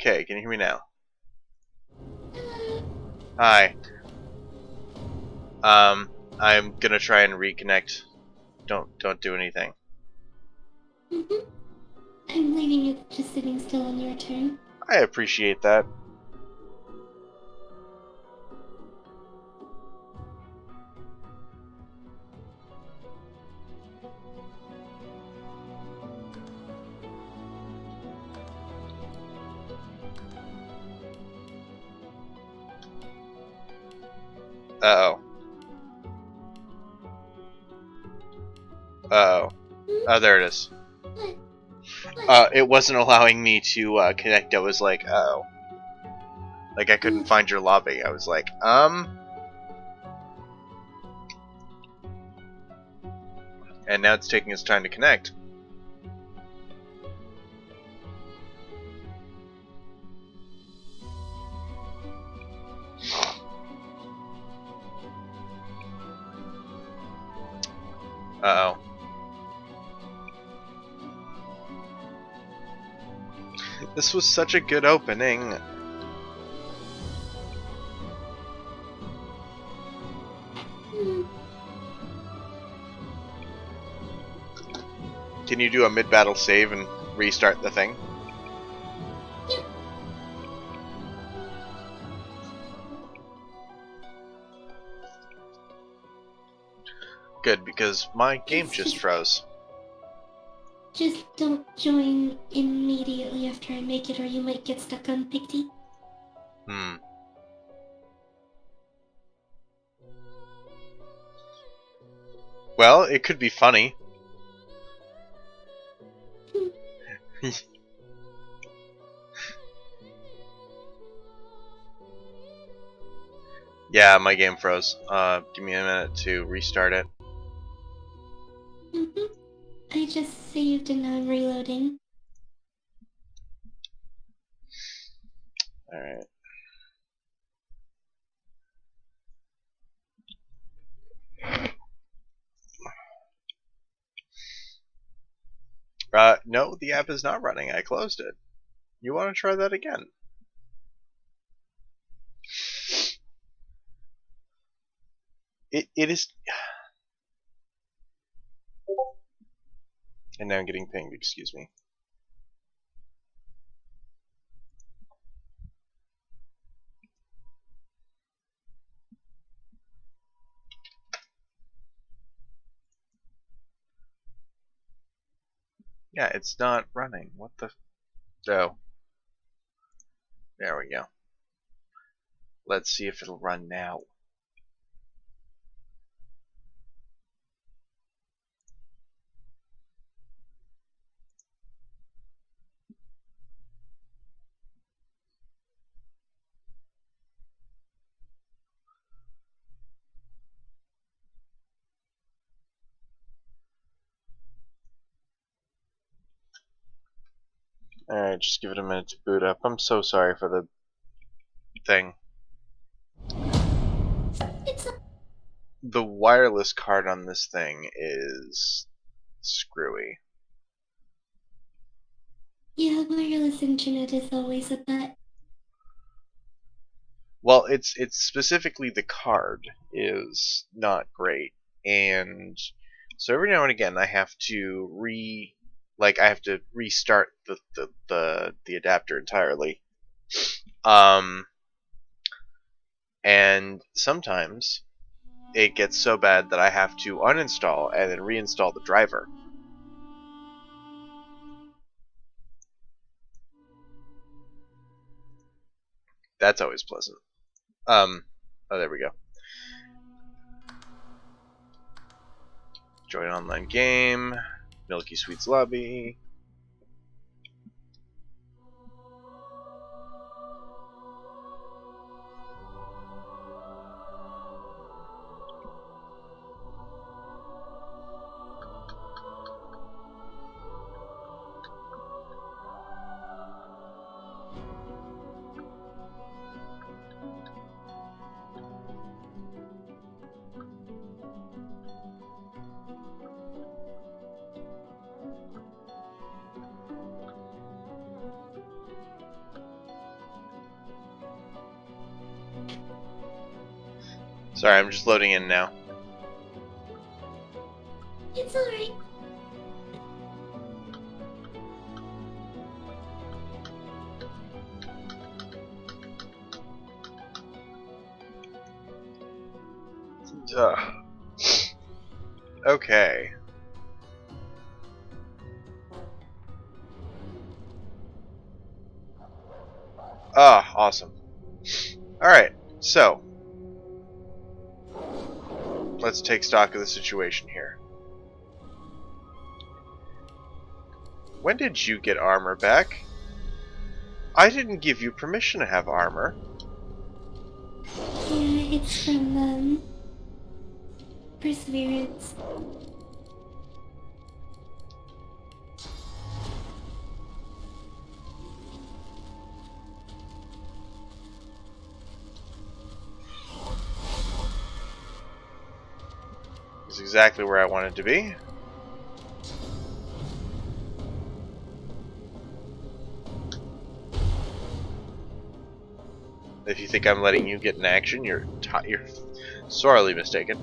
Okay, can you hear me now? Hi. I'm gonna try and reconnect. Don't do anything. Mm-hmm. I'm leaving you just sitting still on your turn. I appreciate that. Uh-oh. Uh-oh. Hmm? Oh, there it is. What? What? It wasn't allowing me to connect. I was like, oh. Like I couldn't Oh, find your lobby. I was like, and now it's taking its time to connect. Uh-oh. This was such a good opening. hmm. Can you do a mid-battle save and restart the thing? Yep. Good, because my game It's just just, froze. just don't join immediately after I make it, or you might get stuck on Picty. Hmm. Well, it could be funny. Hmm. Yeah, my game froze. Give me a minute to restart it. Mm-hmm. I just saved and now I'm reloading. Alright. No, the app is not running. I closed it. You want to try that again? It is. And now I'm getting pinged, excuse me. Yeah, it's not running. What the. Oh, there we go. Let's see if it'll run now. Alright, just give it a minute to boot up. I'm so sorry for the thing. It's a. The wireless card on this thing is screwy. Yeah, wireless internet is always a bet. Well, it's specifically the card is not great, and so every now and again I have to I have to restart the adapter entirely. Um, and sometimes it gets so bad that I have to uninstall and then reinstall the driver. That's always pleasant. Oh, there we go. Join online game, Milky Sweets lobby. Sorry, I'm just loading in now. It's alright. Okay. Ah, awesome. Alright, so let's take stock of the situation here. When did you get armor back? I didn't give you permission to have armor. Yeah, it's from, Perseverance. It's exactly where I wanted to be. If you think I'm letting you get in action, you're sorely mistaken.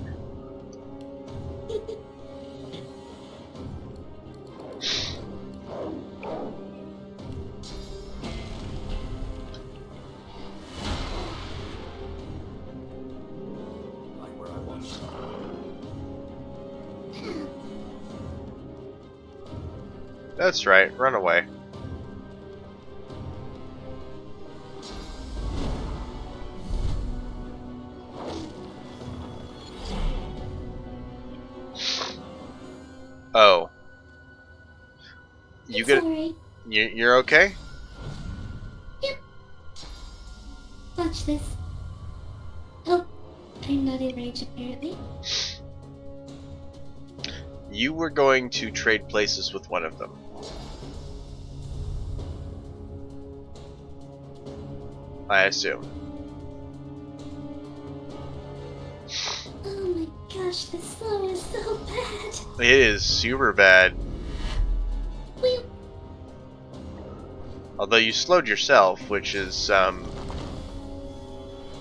That's right, run away. Oh. You It's get alright. you're okay? Yep. Watch this. Oh, I'm not in range apparently. You were going to trade places with one of them. I assume. Oh my gosh, this slow is so bad. It is super bad. Well, Although you slowed yourself, which is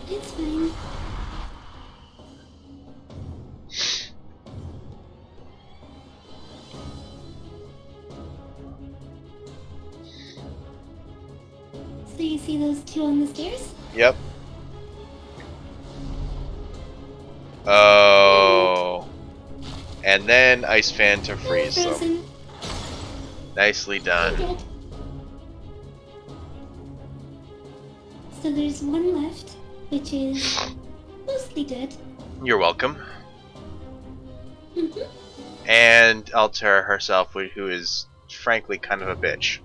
it's fine. So you see those two on the stairs? Yep. Oh. And then Ice Fan to freeze them. Frozen. Nicely done. Dead. So there's one left, which is mostly dead. You're welcome. Mhm. And Altera herself, who is frankly kind of a bitch.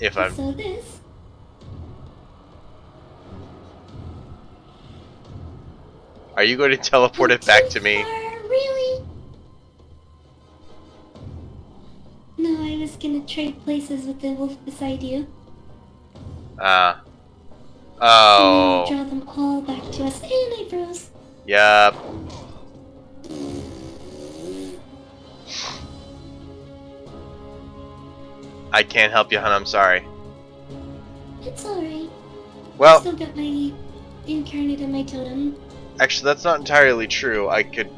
If I'm So this. Are you going to teleport it back to me? Really? No, I was gonna trade places with the wolf beside you. Oh. Draw them all back to us, and I froze. Yup. I can't help you, hon. I'm sorry. It's alright. Well, Still got my incarnate in my totem. actually, that's not entirely true. I could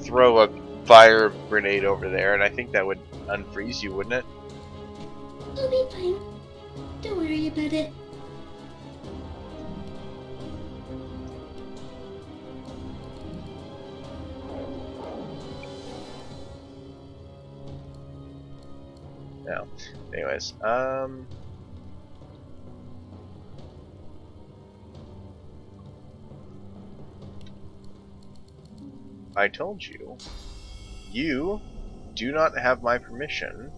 throw a fire grenade over there, and I think that would unfreeze you, wouldn't it? I'll be fine. Don't worry about it. No. Anyways, I told you, you do not have my permission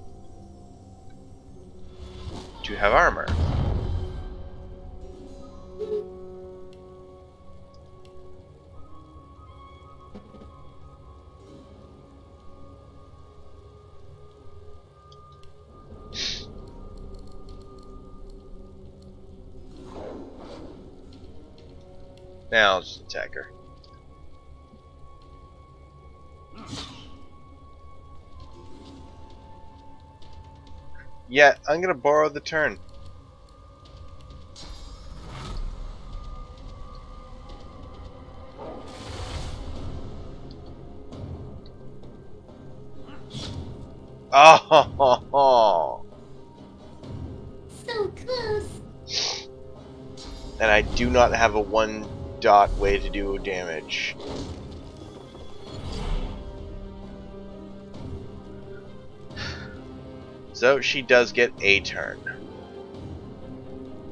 to have armor. Now I'll just attack her. Yeah, I'm gonna borrow the turn. Oh, So close. and I do not have a 1-dot way to do damage. So she does get a turn.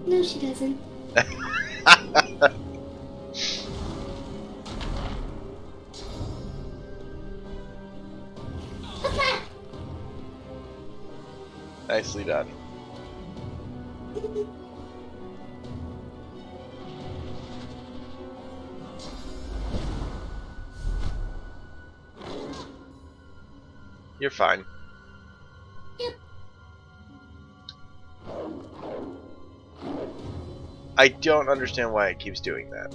No, she doesn't. Papa! Nicely done. You're fine. Yep. I don't understand why it keeps doing that.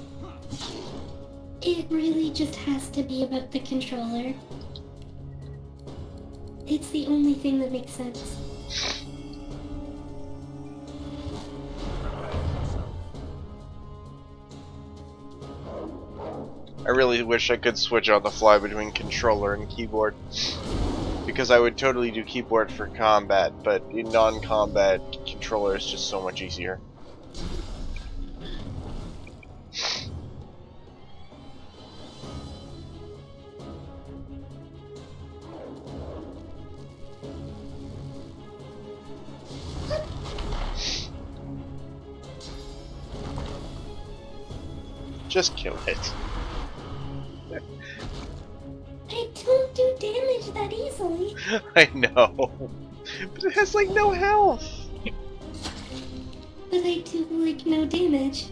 It really just has to be about the controller. It's the only thing that makes sense. I really wish I could switch on the fly between controller and keyboard. Because I would totally do keyboard for combat, but in non-combat, controller is just so much easier. Just kill it. I don't do damage that easily. I know. But it has like no health. But I do like no damage.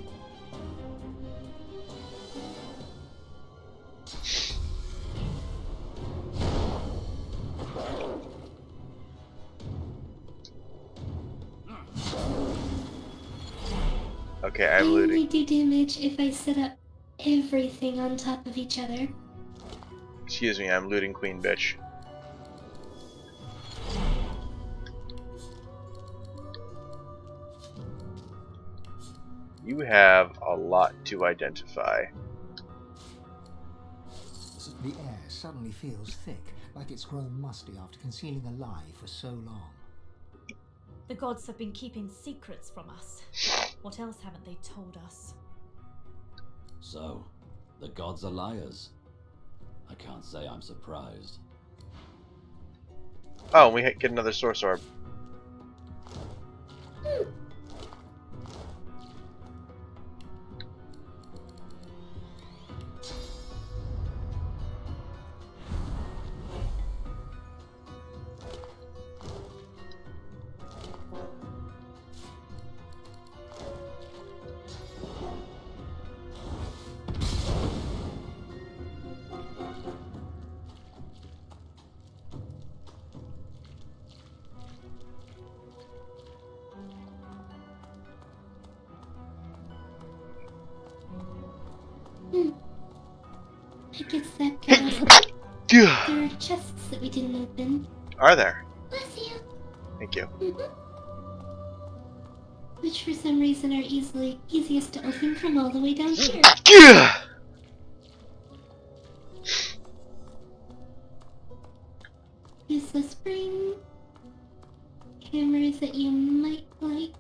Okay, I I'm only looting. do damage if I set up everything on top of each other. Excuse me, I'm looting Queen Bitch. You have a lot to identify. The air suddenly feels thick, like it's grown musty after concealing a lie for so long. The gods have been keeping secrets from us. What else haven't they told us? So, the gods are liars. I can't say I'm surprised. Oh, we get another source orb. I guess that counts. There are chests that we didn't open. Are there? Bless you. Thank you. Which for some reason are easiest to open from all the way down here. Is the spring cameras that you might like.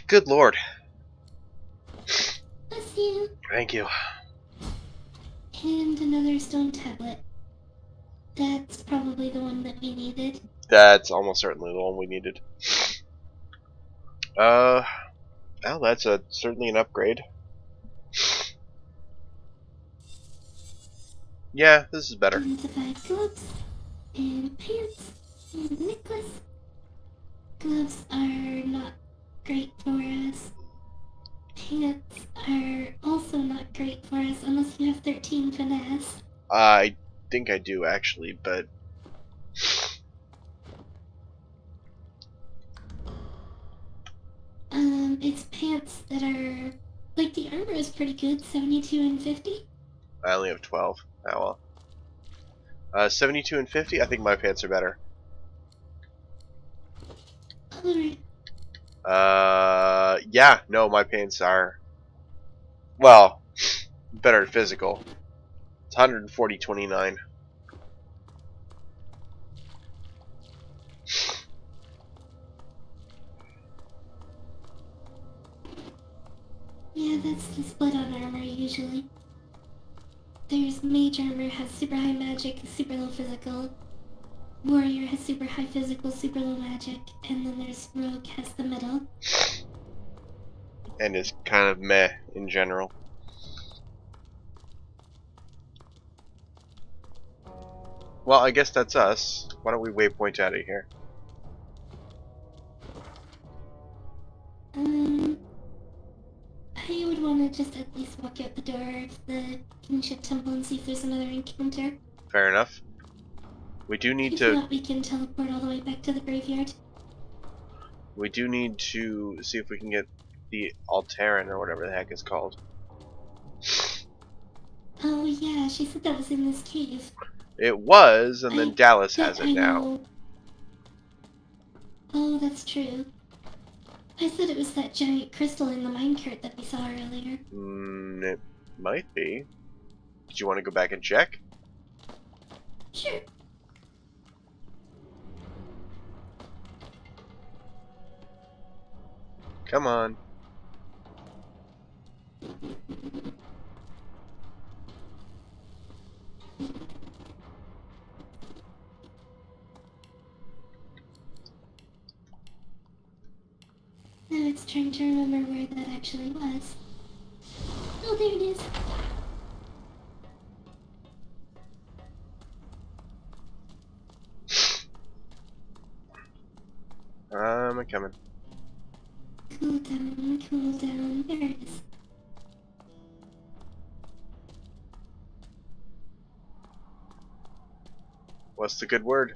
Good lord. Bless you. Thank you. And another stone tablet. That's probably the one that we needed. That's almost certainly the one we needed. Well, that's certainly an upgrade. Yeah, this is better. And the 5 gloves. And pants. And a necklace. Gloves are not great for us. Pants are also not great for us unless you have 13 finesse. I think I do actually, but It's pants that are like the armor is pretty good, 72 and 50. I only have 12. Oh well. 72 and 50. I think my pants are better. Alright. Yeah, no, my pants are. Well, better at physical. It's 140-29. Yeah, that's the split on armor usually. There's mage armor has super high magic, super low physical. Warrior has super high physical, super low magic, and then there's rogue has the middle. And is kind of meh in general. Well, I guess that's us. Why don't we waypoint out of here? I would want to just at least walk out the door of the Kingship Temple and see if there's another encounter. Fair enough. We do need If to. not, we can teleport all the way back to the graveyard. We do need to see if we can get the Alteran or whatever the heck it's called. Oh yeah, she said that was in this cave. It was, and then Dallas has I it now. know. Oh, that's true. I thought it was that giant crystal in the minecart that we saw earlier. It might be. Did you want to go back and check? Sure. Come on. Now it's trying to remember where that actually was. Oh, there it is. I'm coming. Cool down, cool down. There it is. What's the good word?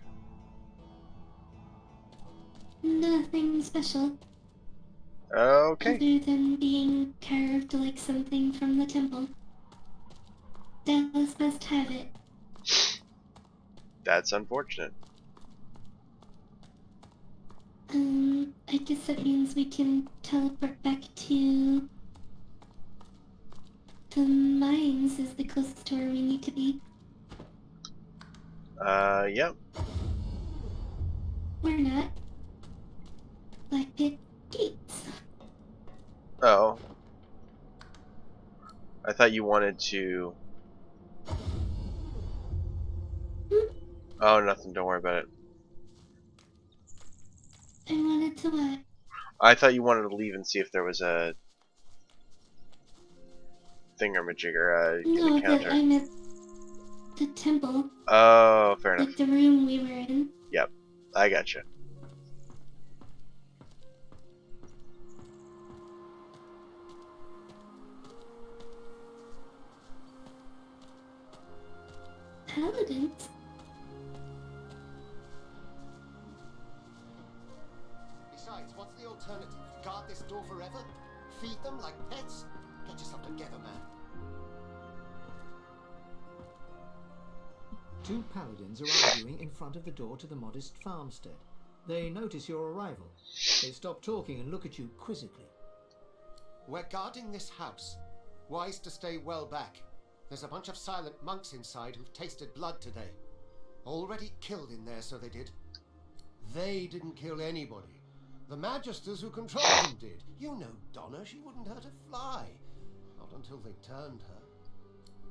Nothing special. Okay. Other than being carved like something from the temple. Dallas must have it. That's unfortunate. I guess that means we can teleport back to... The mines is the closest to where we need to be. Yep. We're not. Black Pit Gates. Oh. I thought you wanted to... Oh, nothing. Don't worry about it. I wanted to what? I thought you wanted to leave and see if there was a thingamajigger, an No, but encounter. I meant the temple. Oh, fair enough. Like the room we were in. Yep, I gotcha. Paladins? Besides, what's the alternative? Guard this door forever? Feed them like pets? Get yourself together, man. Two paladins are arguing in front of the door to the modest farmstead. They notice your arrival. They stop talking and look at you quizzically. We're guarding this house. Wise to stay well back. There's a bunch of silent monks inside who've tasted blood today. Already killed in there, so they did. They didn't kill anybody. The magisters who controlled them did. You know Donna, she wouldn't hurt a fly. Not until they turned her.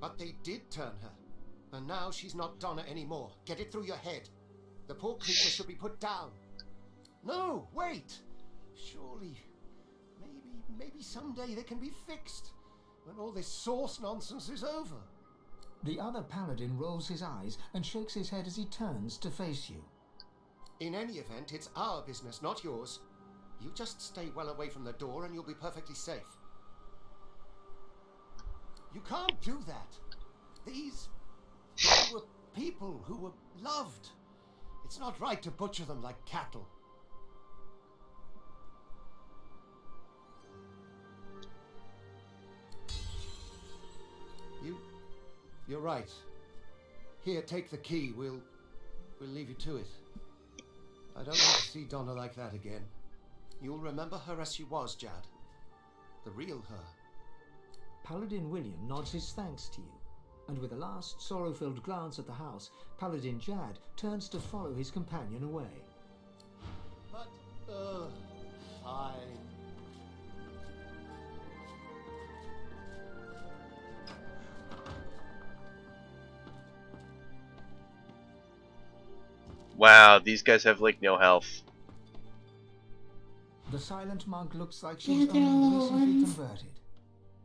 But they did turn her. And now she's not Donna anymore. Get it through your head. The poor creature should be put down. No, wait! Surely, maybe someday they can be fixed. When all this source nonsense is over. The other paladin rolls his eyes and shakes his head as he turns to face you. In any event, it's our business, not yours. You just stay well away from the door and you'll be perfectly safe. You can't do that. These were people who were loved. It's not right to butcher them like cattle. You're right. Here, take the key. We'll leave you to it. I don't want to see Donna like that again. You'll remember her as she was, Jad. The real her. Paladin William nods his thanks to you, and with a last sorrow-filled glance at the house, Paladin Jad turns to follow his companion away. But, fine. Wow, these guys have like no health. The silent monk looks like Yeah, she's they're all only little recently ones. converted.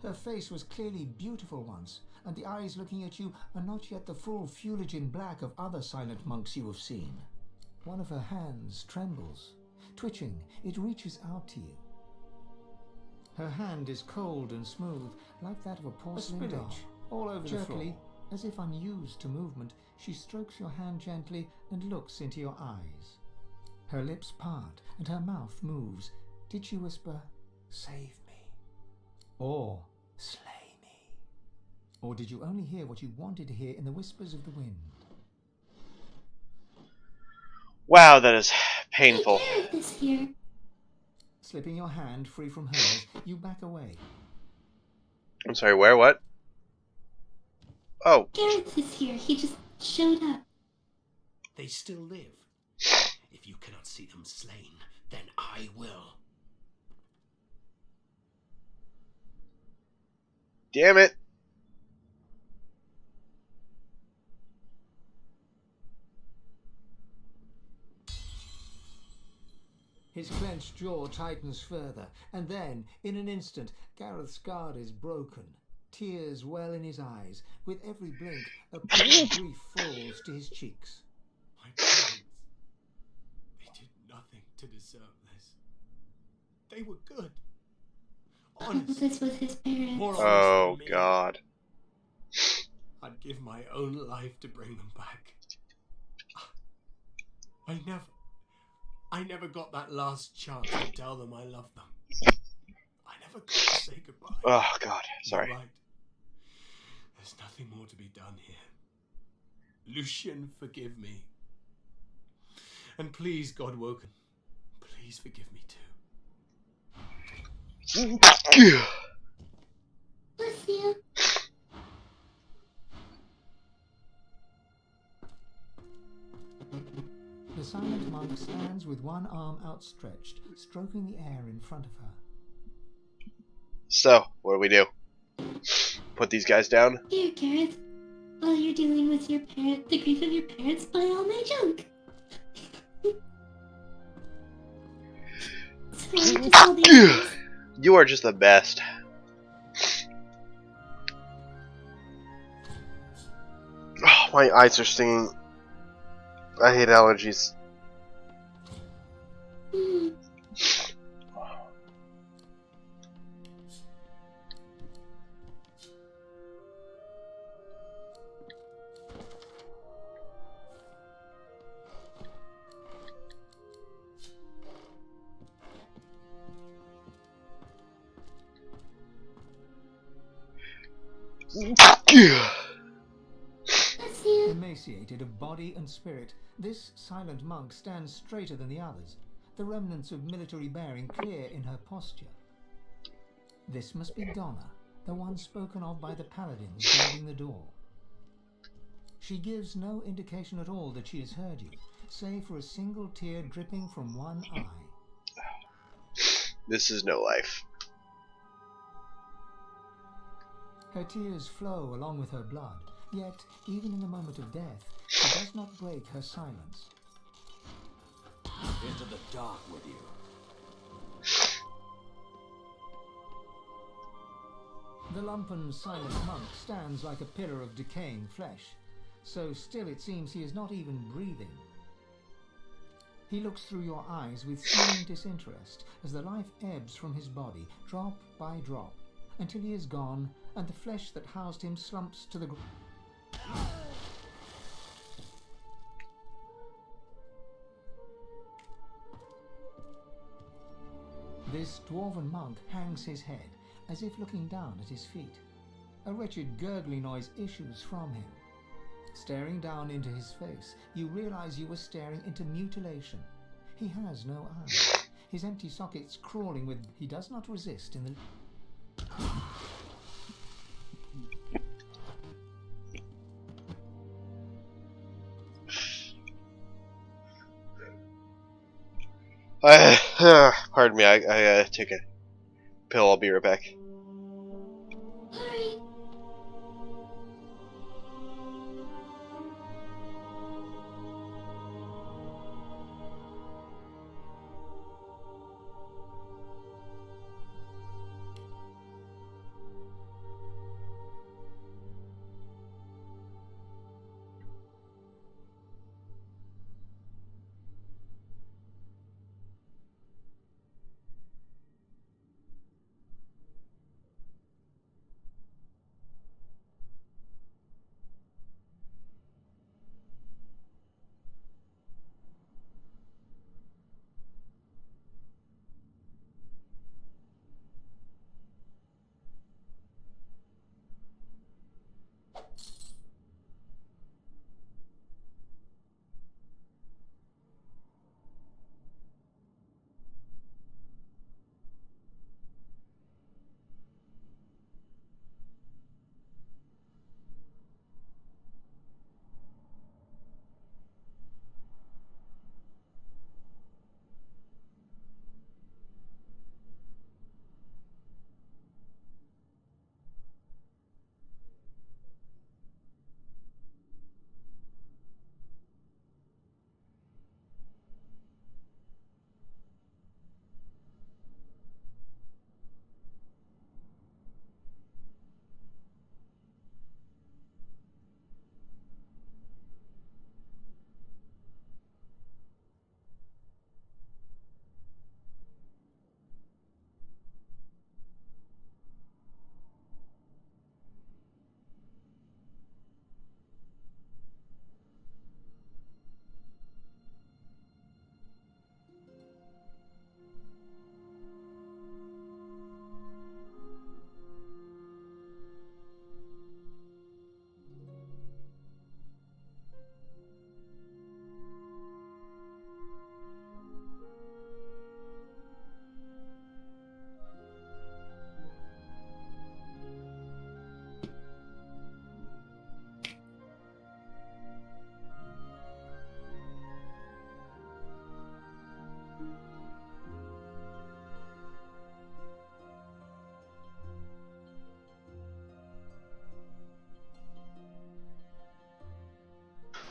Her face was clearly beautiful once, and the eyes looking at you are not yet the full Fuligin black of other silent monks you have seen. One of her hands trembles. Twitching, it reaches out to you. Her hand is cold and smooth, like that of a porcelain doll. All over jerkily, as if unused to movement, she strokes your hand gently and looks into your eyes. Her lips part and her mouth moves. Did she whisper, "Save me," or "Slay me"? Or did you only hear what you wanted to hear in the whispers of the wind? Wow, that is painful. Hey, Gareth is here. Slipping your hand free from hers, you back away. I'm sorry, where? What? Oh, Gareth is here. He just showed up. They still live. If you cannot see them slain, then I will. damn it. His clenched jaw tightens further, and then, in an instant, Gareth's guard is broken. Tears well in his eyes. With every blink, a pool of grief falls to his cheeks. My parents, they did nothing to deserve this. They were good. Honest. This was his parents. More honest Oh, than me. God. I'd give my own life to bring them back. I never got that last chance to tell them I loved them. I never got to say goodbye. Oh, God. Sorry. You're right. There's nothing more to be done here. Lucian, forgive me. And please, Godwoken, please forgive me too. Bless you. The silent monk stands with one arm outstretched, stroking the air in front of her. So, what do we do? Put these guys down? Here, Gareth. While you're dealing with your the grief of your parents, buy all my junk. So just all these You are just the best. Oh, my eyes are stinging. I hate allergies. Hmm. Bless you. Emaciated of body and spirit, this silent monk stands straighter than the others, the remnants of military bearing clear in her posture. This must be Donna, the one spoken of by the paladins guarding the door. She gives no indication at all that she has heard you, save for a single tear dripping from one eye. This is no life. Her tears flow along with her blood, yet, even in the moment of death, she does not break her silence. Into the dark with you. The lumpen silent monk stands like a pillar of decaying flesh, so still it seems he is not even breathing. He looks through your eyes with seeming disinterest as the life ebbs from his body, drop by drop, until he is gone and the flesh that housed him slumps to the ground. This dwarven monk hangs his head, as if looking down at his feet. A wretched gurgling noise issues from him. Staring down into his face, you realize you were staring into mutilation. He has no eyes. His empty sockets crawling with... He does not resist in the... Pardon me, I gotta take a pill. I'll be right back. Alright.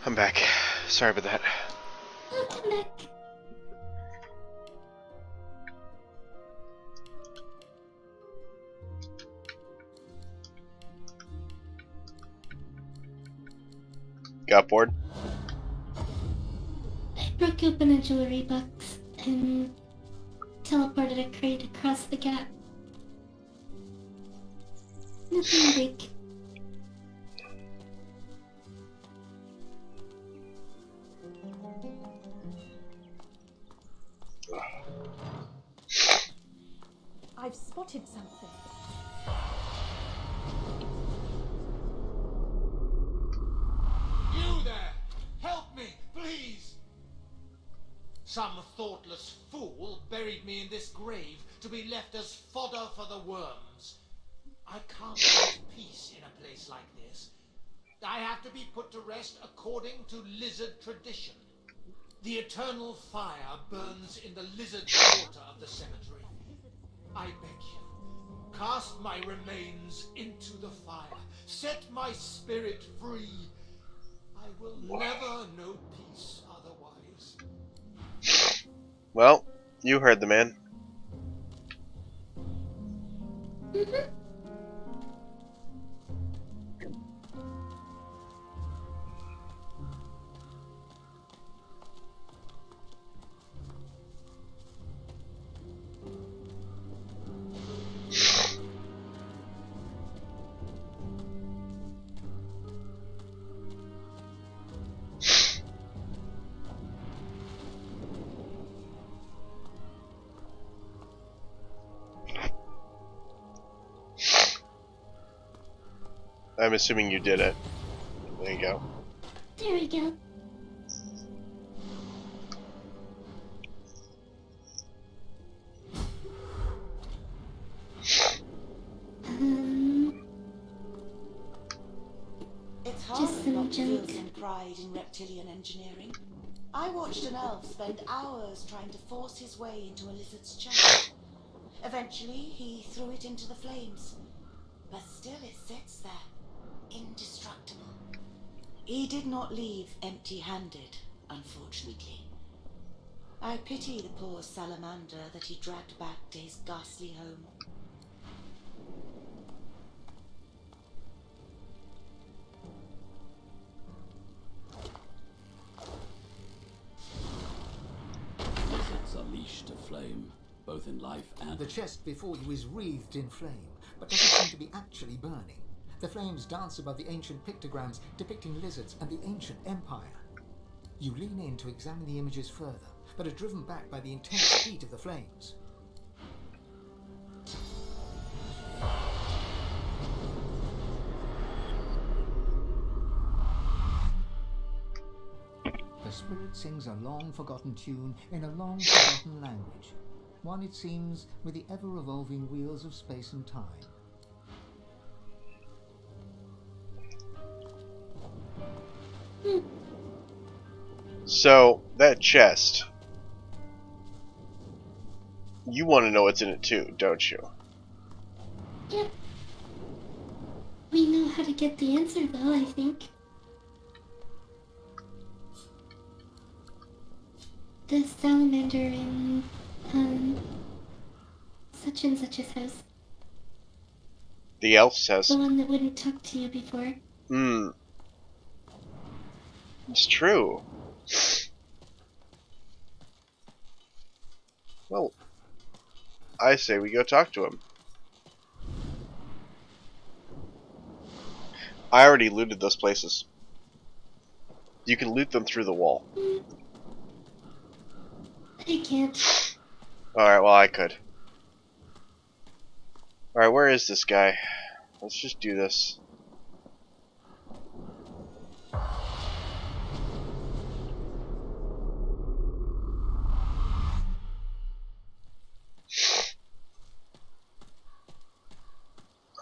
I'm back. Sorry about that. Welcome back. Got bored? I broke open a jewelry box and teleported a crate across the gap. Nothing big. I've spotted something. You there! Help me, please! Some thoughtless fool buried me in this grave to be left as fodder for the worms. I can't find peace in a place like this. I have to be put to rest according to lizard tradition. The eternal fire burns in the lizard quarter of the cemetery. I beg you, cast my remains into the fire. Set my spirit free. I will never know peace otherwise. Well, you heard the man. Mm-hmm. I'm assuming you did it. There you go. There we go. It's Just hard some not to feel junk. some pride in reptilian engineering. I watched an elf spend hours trying to force his way into a lizard's chest. Eventually, he threw it into the flames. But still it sits there, indestructible. He did not leave empty-handed, unfortunately. I pity the poor salamander that he dragged back to his ghastly home. Lizards are leashed to flame, both in life and... The chest before you is wreathed in flame, but doesn't seem to be actually burning. The flames dance above the ancient pictograms depicting lizards and the ancient empire. You lean in to examine the images further, but are driven back by the intense heat of the flames. The spirit sings a long-forgotten tune in a long-forgotten language. One, it seems, with the ever-revolving wheels of space and time. So, that chest. You want to know what's in it too, don't you? Yep. We know how to get the answer, though, I think. The salamander in, such and such's house. The elf's house. The one that wouldn't talk to you before. Hmm. It's true. Well, I say we go talk to him. I already looted those places. You can loot them through the wall. I can't. Alright, well I could. Alright, where is this guy? Let's just do this.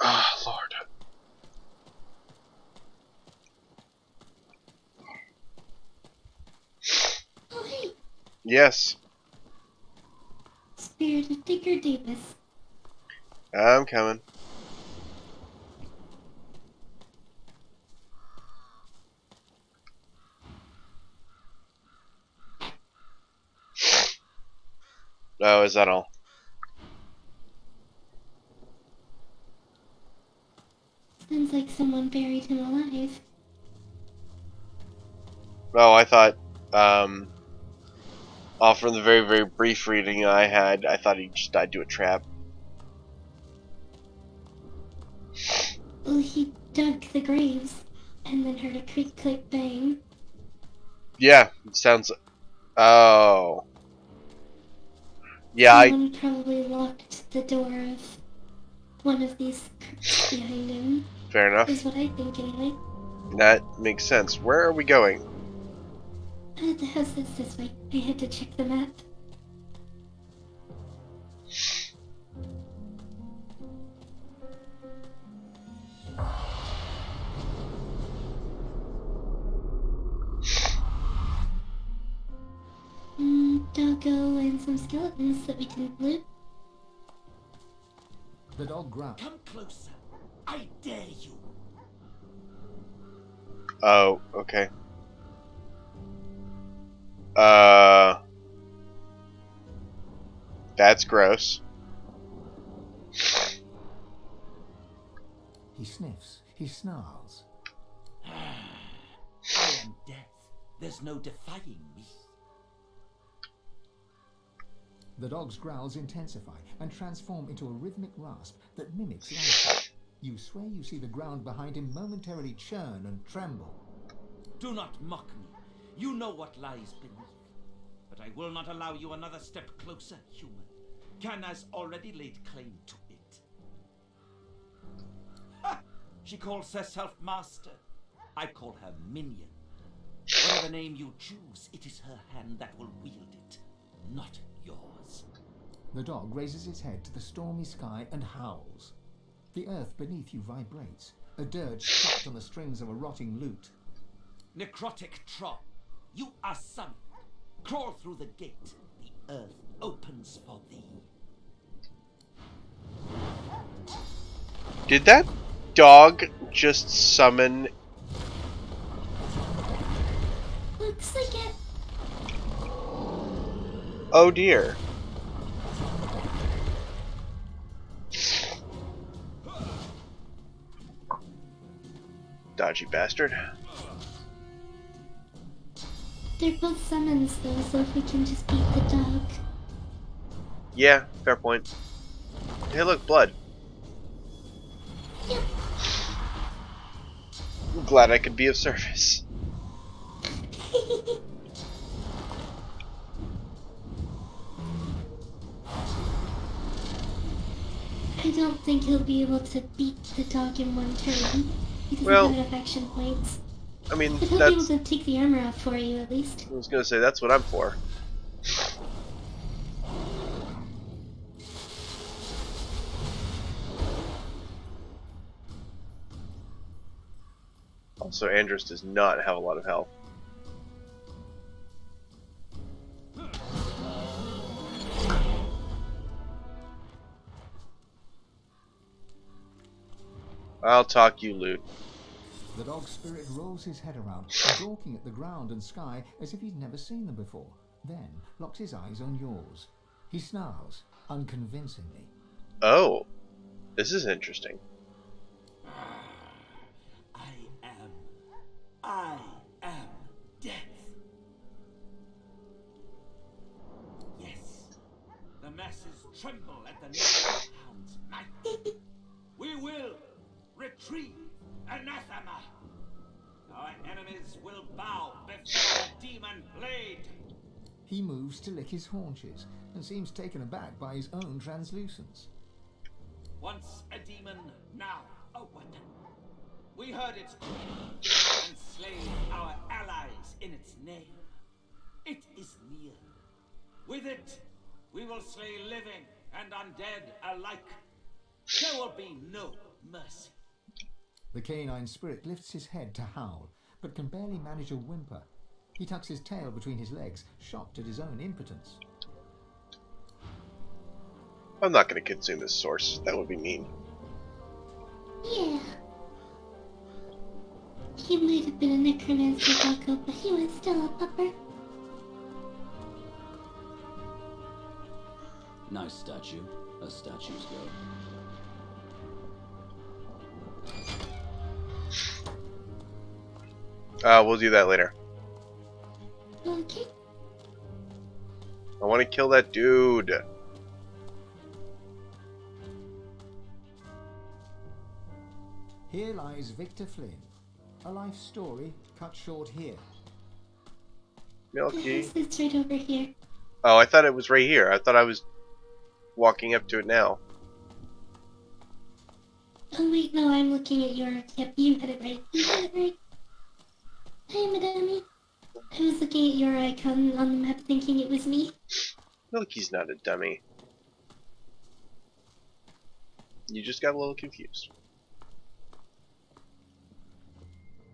Ah, Lord. Oh, hey! Yes, Spirit of Dicker Davis. I'm coming. Oh, is that all? Sounds like someone buried him alive. Oh, I thought, off from the very, very brief reading I had, I thought he just died to a trap. Well, he dug the graves, and then heard a creak, click, bang. Yeah, it sounds. Oh. Yeah, Someone probably locked the door of one of these crypts behind him. fair enough. Is what I think, anyway. That makes sense. Where are we going? The house is this way. I had to check the map. Doggo and some skeletons that we didn't loot. The dog growled. Come closer. I dare you. Oh, okay. That's gross. He sniffs. He snarls. I am death. There's no defying me. The dog's growls intensify and transform into a rhythmic rasp that mimics laughter. You swear you see the ground behind him momentarily churn and tremble. Do not mock me. You know what lies beneath. But I will not allow you another step closer, human. Can has already laid claim to it. Ha! She calls herself master. I call her minion. Whatever name you choose, it is her hand that will wield it, not yours. The dog raises its head to the stormy sky and howls. The earth beneath you vibrates, a dirge plucked on the strings of a rotting lute. Necrotic troll, you are summoned. Crawl through the gate. The earth opens for thee. Did that dog just summon? Looks like it. Oh dear. Dodgy bastard. They're both summons though, so if we can just beat the dog. Yeah, fair point. Hey look, blood. Yep. I'm glad I could be of service. I don't think he'll be able to beat the dog in one turn. He doesn't Well, have enough action points. I mean, But he'll be able that's... to take the armor off for you at least. I was gonna say, that's what I'm for. Also, Andrus does not have a lot of health. I'll talk you, Loot. The dog spirit rolls his head around, gawking at the ground and sky as if he'd never seen them before, then locks his eyes on yours. He snarls, unconvincingly. Oh, this is interesting. I am death. Yes, the masses tremble at the name of Hound's might. We will retrieve anathema. Our enemies will bow before the demon blade. He moves to lick his haunches and seems taken aback by his own translucence. Once a demon, now a weapon. We heard its cry and slain our allies in its name. It is near. With it, we will slay living and undead alike. There will be no mercy. The canine spirit lifts his head to howl, but can barely manage a whimper. He tucks his tail between his legs, shocked at his own impotence. I'm not going to consume this source. That would be mean. Yeah. He might have been a necromancer, Bucko, but he was still a pupper. Nice statue, as statues go. We'll do that later. Okay. I want to kill that dude. Here lies Victor Flynn. A life story cut short here. Milky. The house is right over here. Oh, I thought it was right here. I thought I was walking up to it now. Oh wait, no, I'm looking at your... Yep, you had it right. You had it right. Hey, Madame. I was looking at your icon on the map thinking it was me. Milky's not a dummy. You just got a little confused.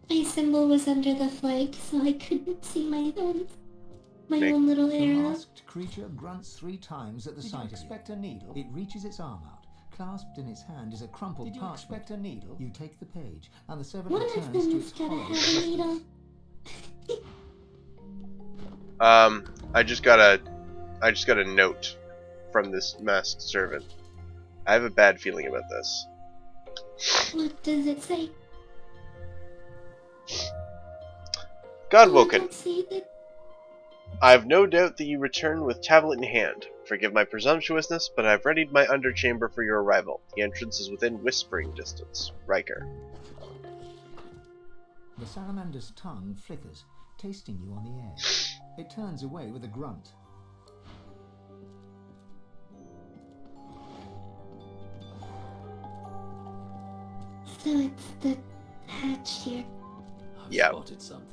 My symbol was under the flag, so I couldn't see my own Nick. own little The arrow. masked creature grunts 3 times at the sight of you. Expect a needle? It reaches its arm out. Clasped in its hand is a crumpled parchment. Did you expect a needle? You take the page, and the servant One of returns to them's its gotta hollow. have a needle. I just got a note from this masked servant. I have a bad feeling about this. What does it say? God Oh, I Woken, don't see that. I have no doubt that you return with tablet in hand. Forgive my presumptuousness, but I've readied my underchamber for your arrival. The entrance is within whispering distance. Riker. The salamander's tongue flickers, tasting you on the air. It turns away with a grunt. So it's the hatch here. I've Yeah. spotted something.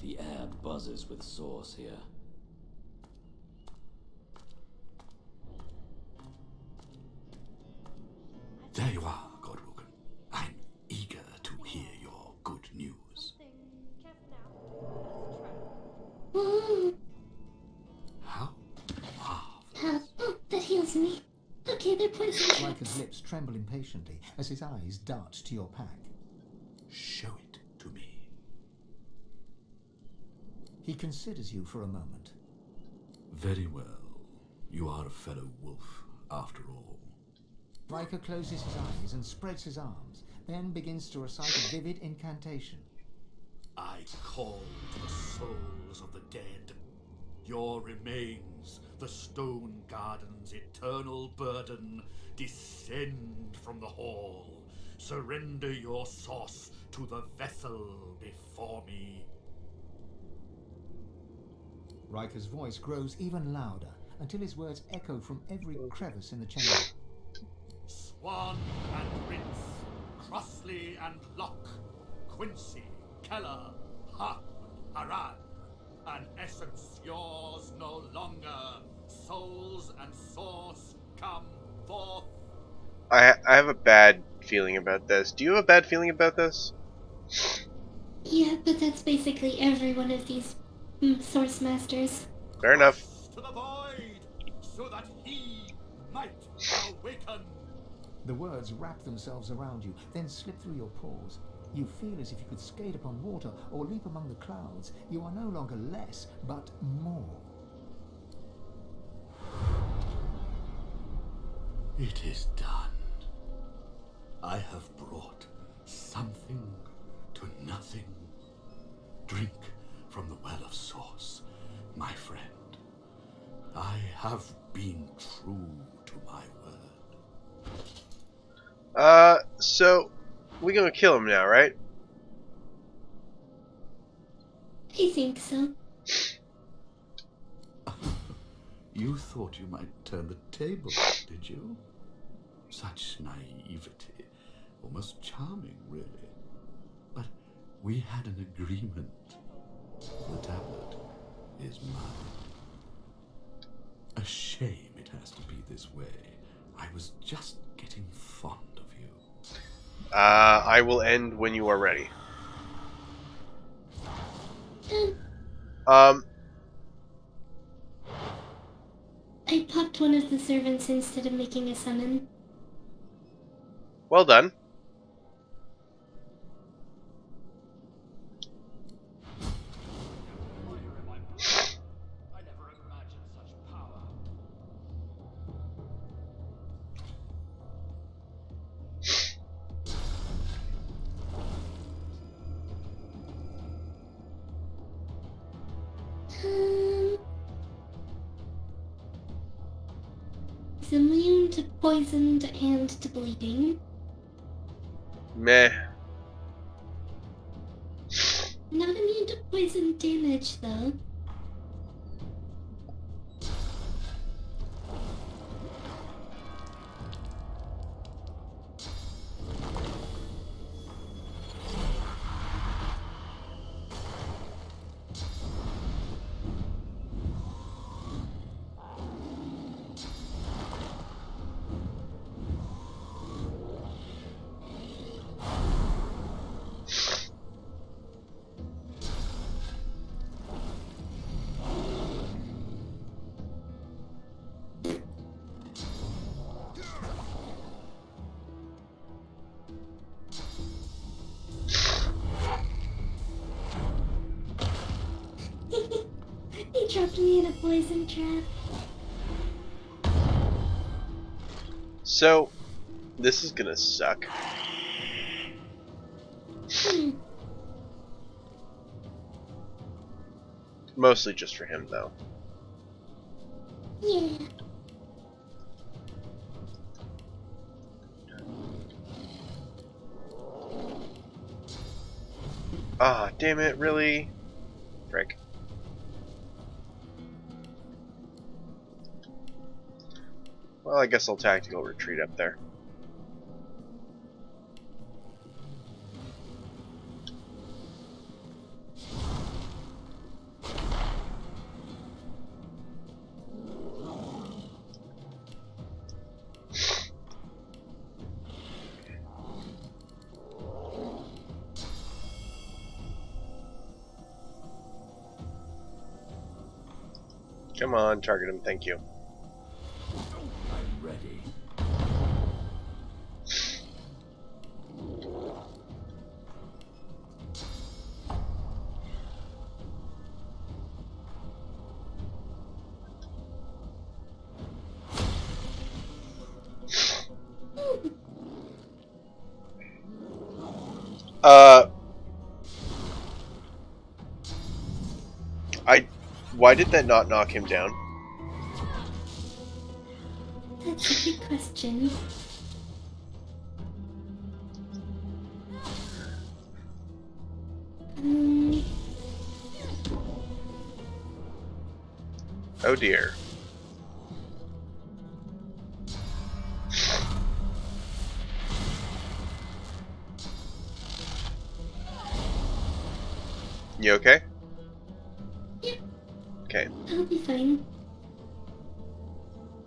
The air buzzes buzzes with sauce here. There you are, Godwoken. I'm eager to hear your good news. Whoa. How Oh, that heals me. Okay, they're poison Riker's traps. lips tremble impatiently as his eyes dart to your pack. show it to me. He considers you for a moment. Very well. You are a fellow wolf, after all. Riker closes his eyes and spreads his arms, then begins to recite a vivid incantation. I call to the souls of the dead. Your remains, the Stone Garden's eternal burden, descend from the hall. Surrender your sauce to the vessel before me. Riker's voice grows even louder until his words echo from every crevice in the chamber. Swan and Rince, Crossley and Locke, Quincy, Keller, Hartman, Haran, an essence yours no longer. Souls and source come forth. I have a bad feeling about this. Do you have a bad feeling about this? Yeah, but that's basically every one of these Source Masters. Fair enough. To the void, so that he might awaken. The words wrap themselves around you, then slip through your pores. You feel as if you could skate upon water or leap among the clouds. You are no longer less, but more. It is done. I have brought something to nothing. Drink from the well of source, my friend. I have been true to my word. So we gonna kill him now, right? I think so. You thought you might turn the table, did you? Such naivety. Almost charming, really. But we had an agreement. The tablet is mine. A shame it has to be this way. I was just getting fond of you. I will end when you are ready. I popped one of the servants instead of making a summon. Well done. Is immune to poisoned and to bleeding. Meh. Not immune to poison damage, though. He dropped me in a poison trap. So, this is gonna suck. Mostly just for him, though. Yeah. Ah, damn it, really? Frick. Well, I guess I'll tactical retreat up there. Come on, target him, thank you. I'm ready. Why did that not knock him down? That's a good question. Oh dear. You okay? Yep, Okay. I'll be fine.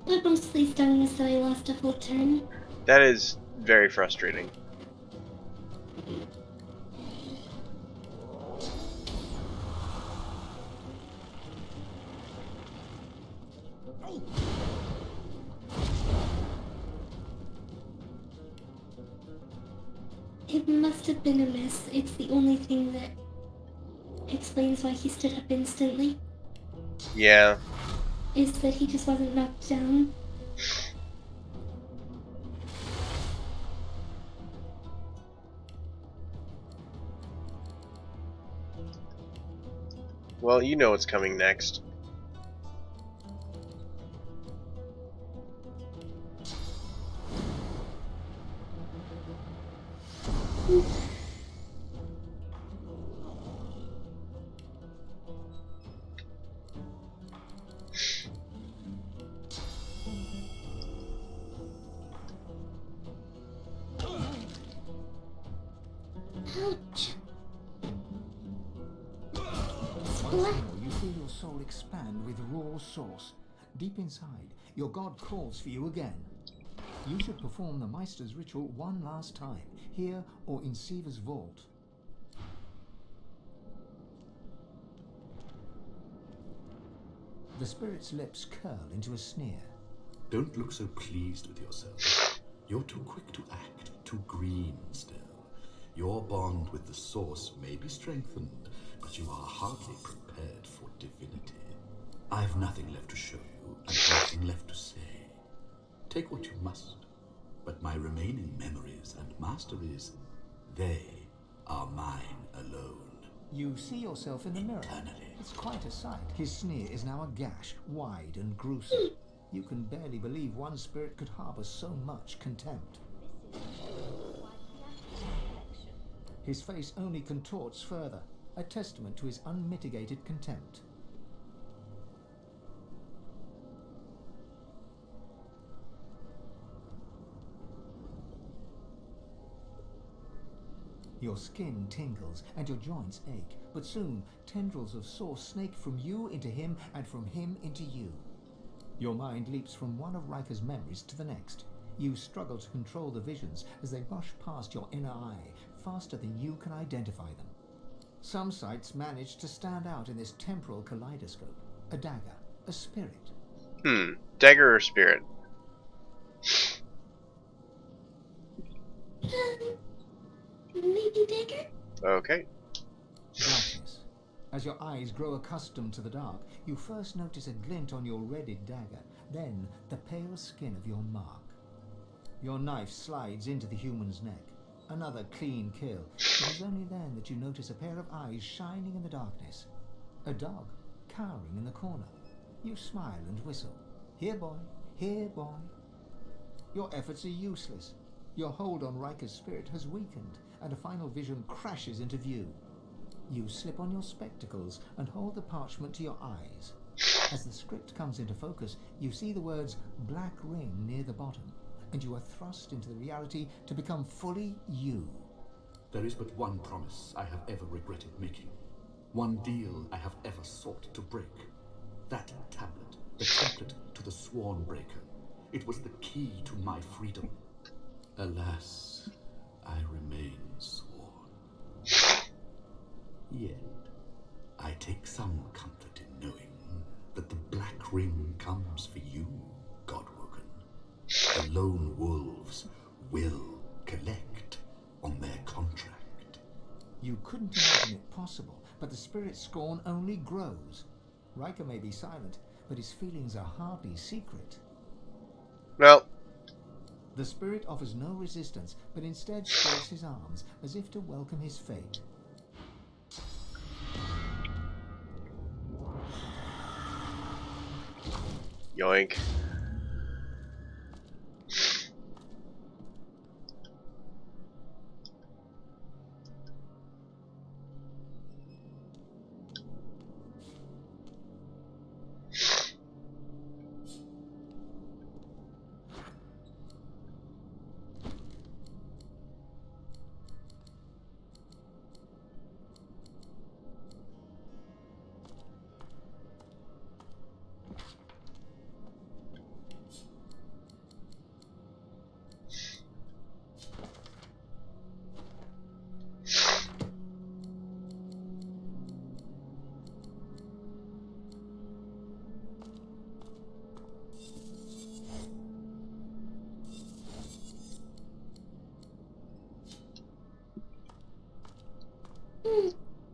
What mostly stung is that I lost a full turn. That is very frustrating. It must have been a miss. It's the only thing that explains why he stood up instantly. Yeah. Is that he just wasn't knocked down. Well, you know what's coming next. Ouch. Once more, you feel your soul expand with raw source. Deep inside, your god calls for you again. You should perform the Meister's ritual one last time, here or in Siva's vault. The spirit's lips curl into a sneer. Don't look so pleased with yourself. You're too quick to act, too green still. Your bond with the Source may be strengthened, but you are hardly prepared for divinity. I've nothing left to show you, and nothing left to say. Take what you must, but my remaining memories and masteries, they are mine alone. You see yourself in the mirror. Eternally. It's quite a sight. His sneer is now a gash, wide and gruesome. You can barely believe one spirit could harbor so much contempt. His face only contorts further, a testament to his unmitigated contempt. Your skin tingles and your joints ache, but soon tendrils of Source snake from you into him and from him into you. Your mind leaps from one of Riker's memories to the next. You struggle to control the visions as they rush past your inner eye, faster than you can identify them. Some sights manage to stand out in this temporal kaleidoscope. A dagger, a spirit. Dagger or spirit? Maybe dagger? Okay. Darkness. As your eyes grow accustomed to the dark, you first notice a glint on your redded dagger, then the pale skin of your mark. Your knife slides into the human's neck. Another clean kill. It is only then that you notice a pair of eyes shining in the darkness. A dog, cowering in the corner. You smile and whistle. Here, boy. Here, boy. Your efforts are useless. Your hold on Riker's spirit has weakened, and a final vision crashes into view. You slip on your spectacles and hold the parchment to your eyes. As the script comes into focus, you see the words Black Ring near the bottom, and you are thrust into the reality to become fully you. There is but one promise I have ever regretted making. One deal I have ever sought to break. That tablet, the template to the Sworn Breaker. It was the key to my freedom. Alas, I remain sworn. Yet, I take some comfort in knowing that the Black spring comes for you, Godwoken. The lone wolves will collect on their contract. You couldn't imagine it possible, but the spirit's scorn only grows. Riker may be silent, but his feelings are hardly secret. Well, The spirit offers no resistance, but instead spreads his arms as if to welcome his fate. yoink.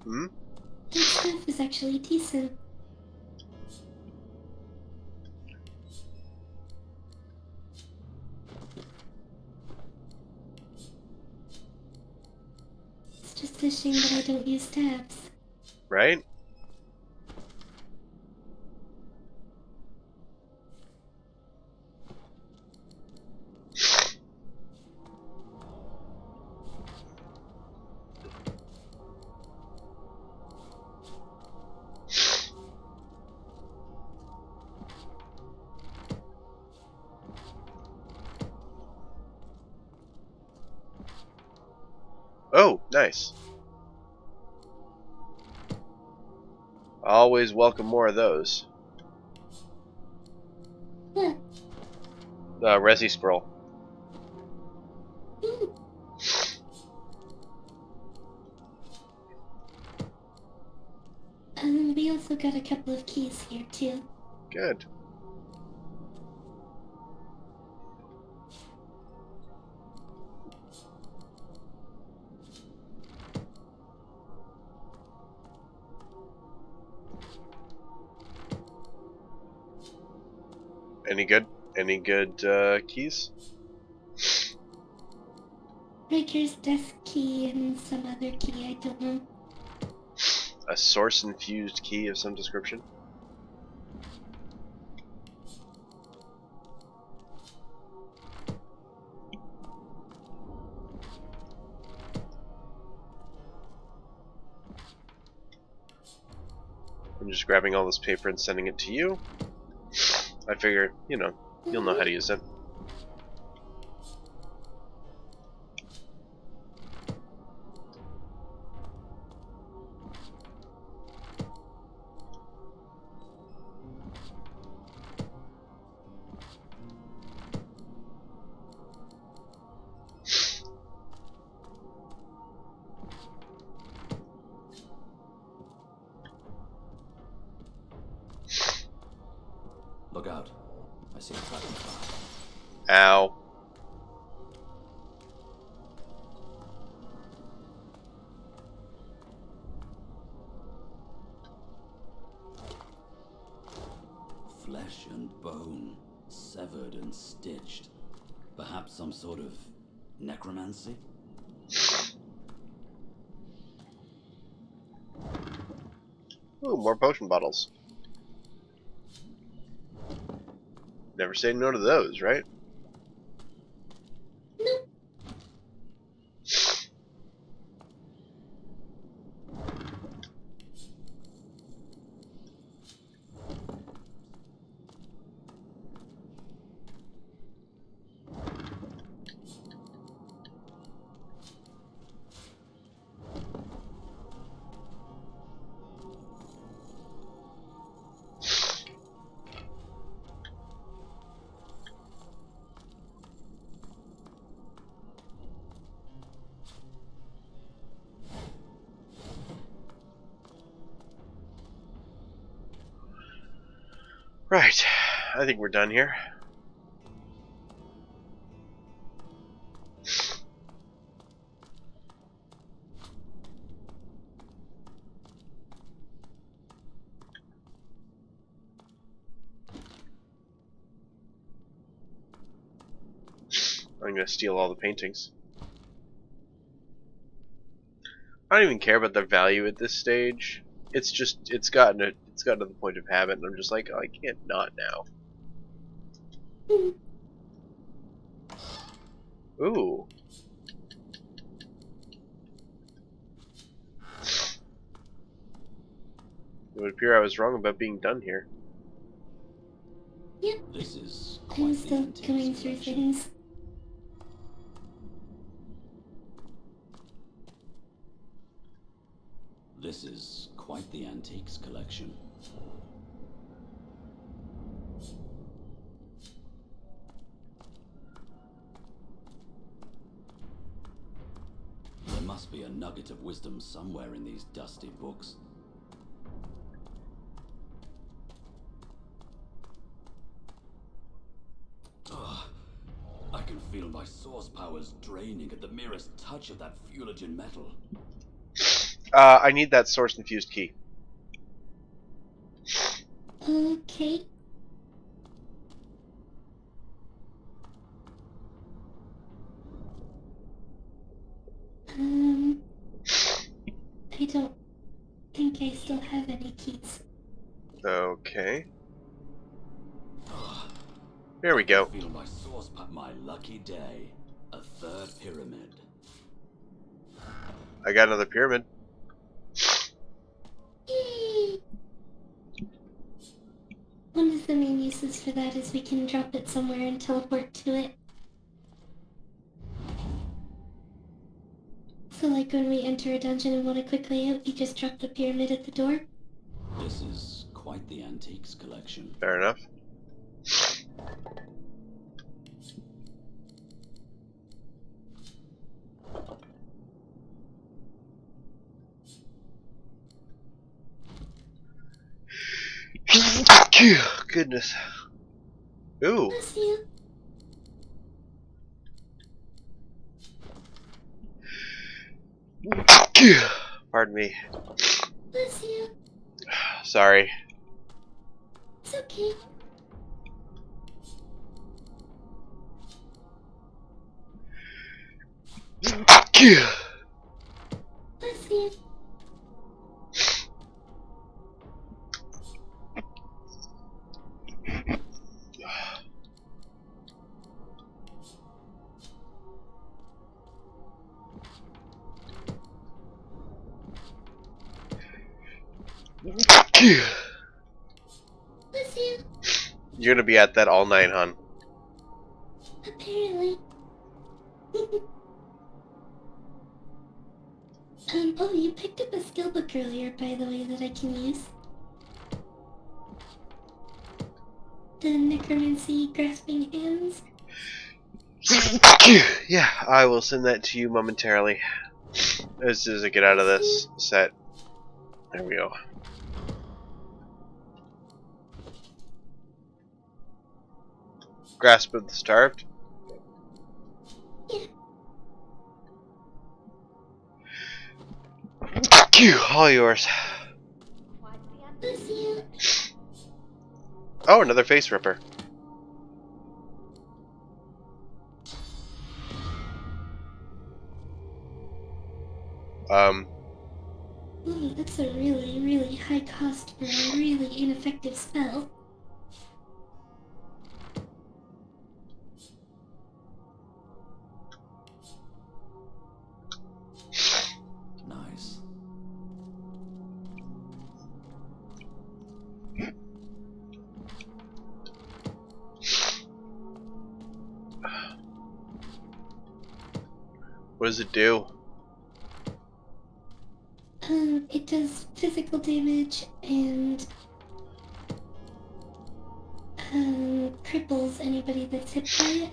Hmm? That stuff is actually decent. It's just a shame that I don't use tabs. Right? Oh, nice. Always welcome more of those. What? Resi scroll. Ooh. We also got a couple of keys here too. Good. Any good? Any good keys? Riker's desk key and some other key, I don't know. A source-infused key of some description? I'm just grabbing all this paper and sending it to you. I figure, you know, you'll know how to use it. Look out. I see a tracking fire. Ow. Flesh and bone, severed and stitched. Perhaps some sort of necromancy? Ooh, more potion bottles. Never say no to those, right? Nope. Right. I think we're done here. I'm gonna steal all the paintings. I don't even care about the value at this stage. It's just it's gotten to the point of habit, and I'm just like, oh, I can't not now. Ooh. It would appear I was wrong about being done here. Yep. This is I'm quite the still antiques going through collection. things. This is quite the antiques collection. There must be a nugget of wisdom somewhere in these dusty books. Ugh. I can feel my source powers draining at the merest touch of that Fuligen metal. I need that source infused key. Okay. I don't think I still have any keys. Okay. Here we go. Feel my source my lucky day. A third pyramid. I got another pyramid. Yay! One of the main uses for that is we can drop it somewhere and teleport to it. So like when we enter a dungeon and want a quick layout, we just drop the pyramid at the door. This is quite the antiques collection. Fair enough. Goodness. Ooh. Bless you. Pardon me. Bless you. Sorry. It's okay. Bless you. Bless you. You're gonna be at that all night, hon. Apparently. Oh, you picked up a skill book earlier, by the way, that I can use. The Necromancy Grasping Hands. Yeah, I will send that to you momentarily. As soon as I get out of this set. There we go. Grasp of the Starved. Yeah. All yours. Bless you. Oh, another face ripper. Ooh, that's a really, really high cost for a really ineffective spell. Nice. What does it do? It does physical damage and cripples anybody that's hit by it.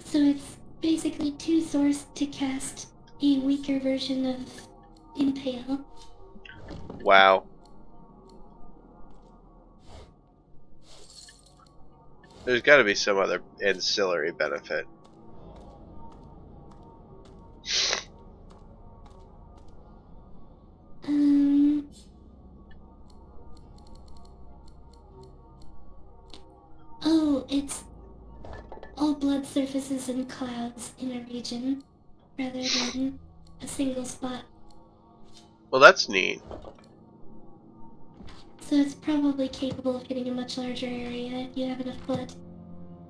So it's basically 2 source to cast a weaker version of Impale. Wow. There's got to be some other ancillary benefit. Oh, it's all blood surfaces in clouds in a region, rather than a single spot. Well, that's neat. So it's probably capable of hitting a much larger area if you have enough blood.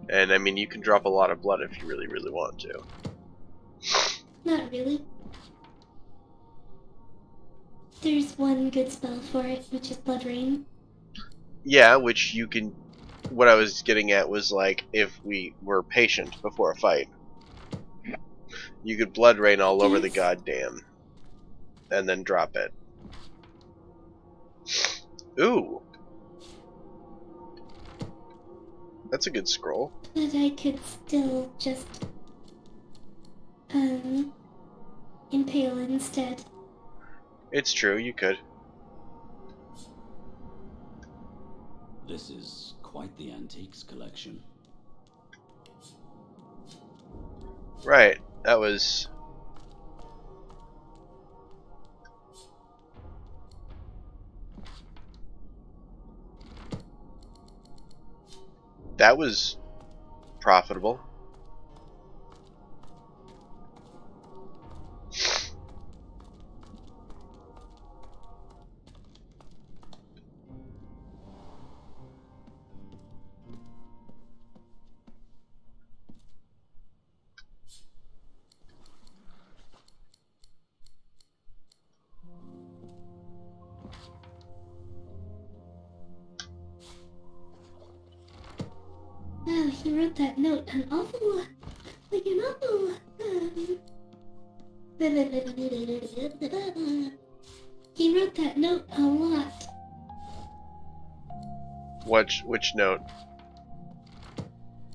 And I mean, you can drop a lot of blood if you really, really want to. Not really. There's one good spell for it, which is Blood Rain. Yeah, which you can. What I was getting at was like if we were patient before a fight, you could blood rain all over the goddamn, and then drop it. Ooh, that's a good scroll. But I could still just impale instead. It's true, you could. This is quite the antiques collection. Right, that was. That was profitable. Wow, he wrote that note an awful lot. Like an awful lot. He wrote that note a lot. Which note?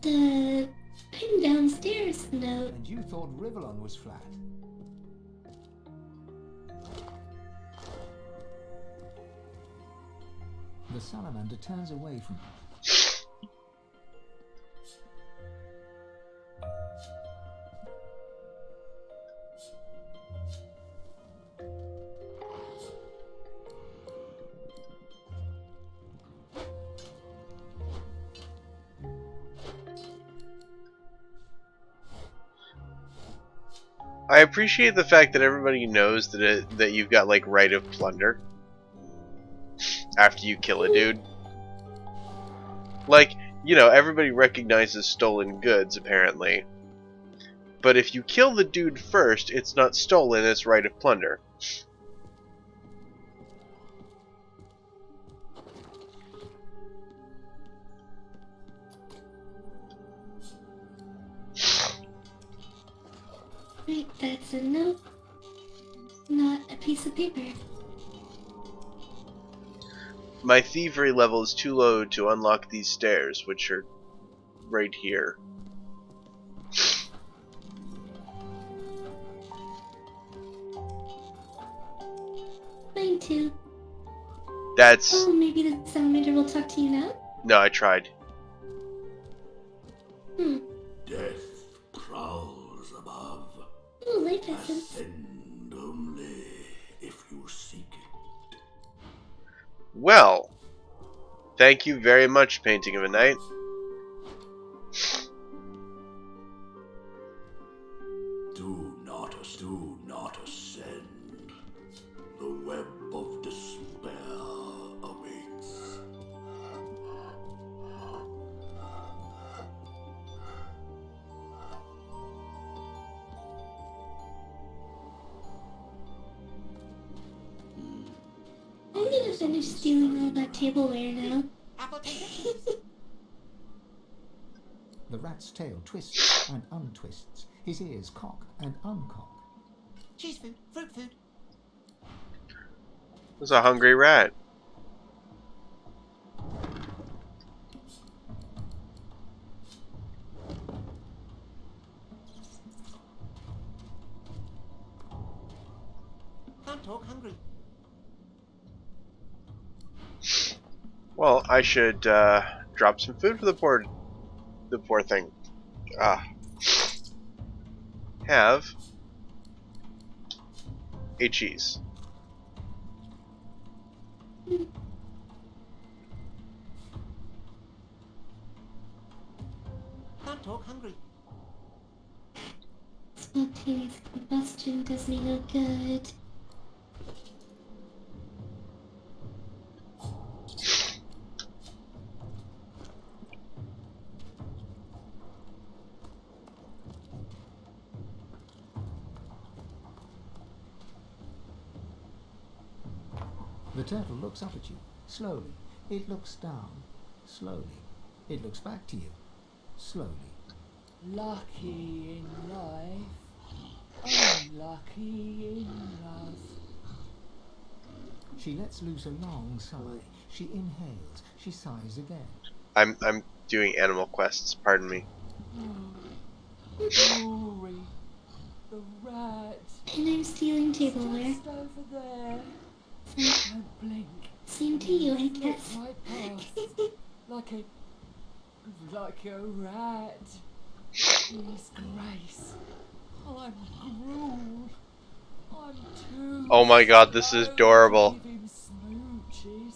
The I'm downstairs note. And you thought Rivellon was flat. The salamander turns away from her. I appreciate the fact that everybody knows that you've got like right of plunder after you kill a dude. Like, you know, everybody recognizes stolen goods apparently. But if you kill the dude first, it's not stolen, it's right of plunder. Wait, that's a note, not a piece of paper. My thievery level is too low to unlock these stairs, which are right here. Mine too. That's... Oh, maybe the salamander will talk to you now? No, I tried. Death prowls above. Oh, life essence. Ascend only if you seek it. Well, thank you very much, Painting of a Night. Do not ascend. The web of despair awaits. I'm gonna finish stealing all that tableware now. Apple tater? The rat's tail twists and untwists. His ears cock and uncock. Cheese food, fruit food. There's a hungry rat. Can't talk, hungry. Well, I should drop some food for the poor The poor thing. Have a cheese. Can't talk, hungry. Spontaneous combustion does me no good. The turtle looks up at you, slowly. It looks down, slowly. It looks back to you, slowly. Lucky in life, unlucky in love. She lets loose a long sigh. She inhales. She sighs again. I'm doing animal quests. Pardon me. Rory, the rat. And I'm stealing tableware. Just over there. So, Don't blink. same to you, I Look guess. right past. like a rat. His Grace. I'm gruel. I'm too. Oh my god, this is adorable. Give him smooches.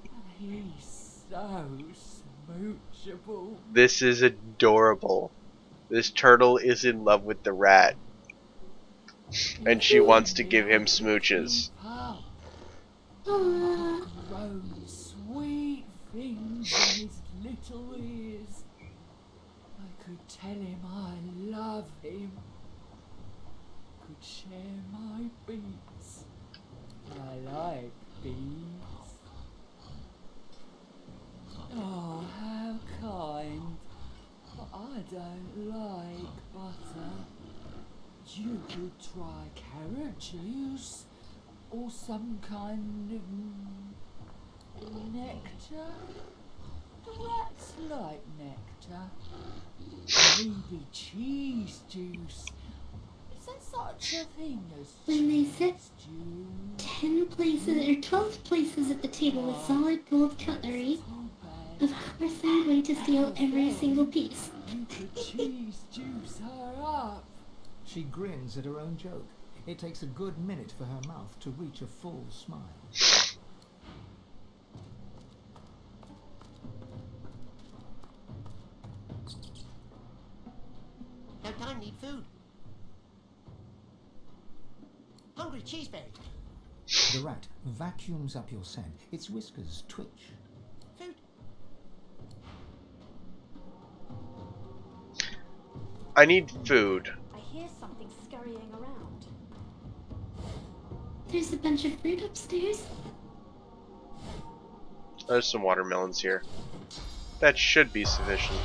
And he's so smoochable. This is adorable. This turtle is in love with the rat. And she wants to give him smooches. Aww. Grow sweet things in his little ears. I could tell him I love him. Could share my beats. I like beats. Oh, how kind. But I don't like butter. You could try carrot juice. Or some kind of nectar? Do rats like nectar? Maybe cheese juice? Is there such a thing as When they cheese sit juice? 10 places or 12 places at the table with solid gold cutlery, of course I'm going to steal every single piece. You could cheese juice her up. She grins at her own joke. It takes a good minute for her mouth to reach a full smile. No time, need food. Hungry cheeseberry. The rat vacuums up your scent. Its whiskers twitch. Food. I need food. I hear something scurrying around. There's a bunch of fruit upstairs. There's some watermelons here. That should be sufficient.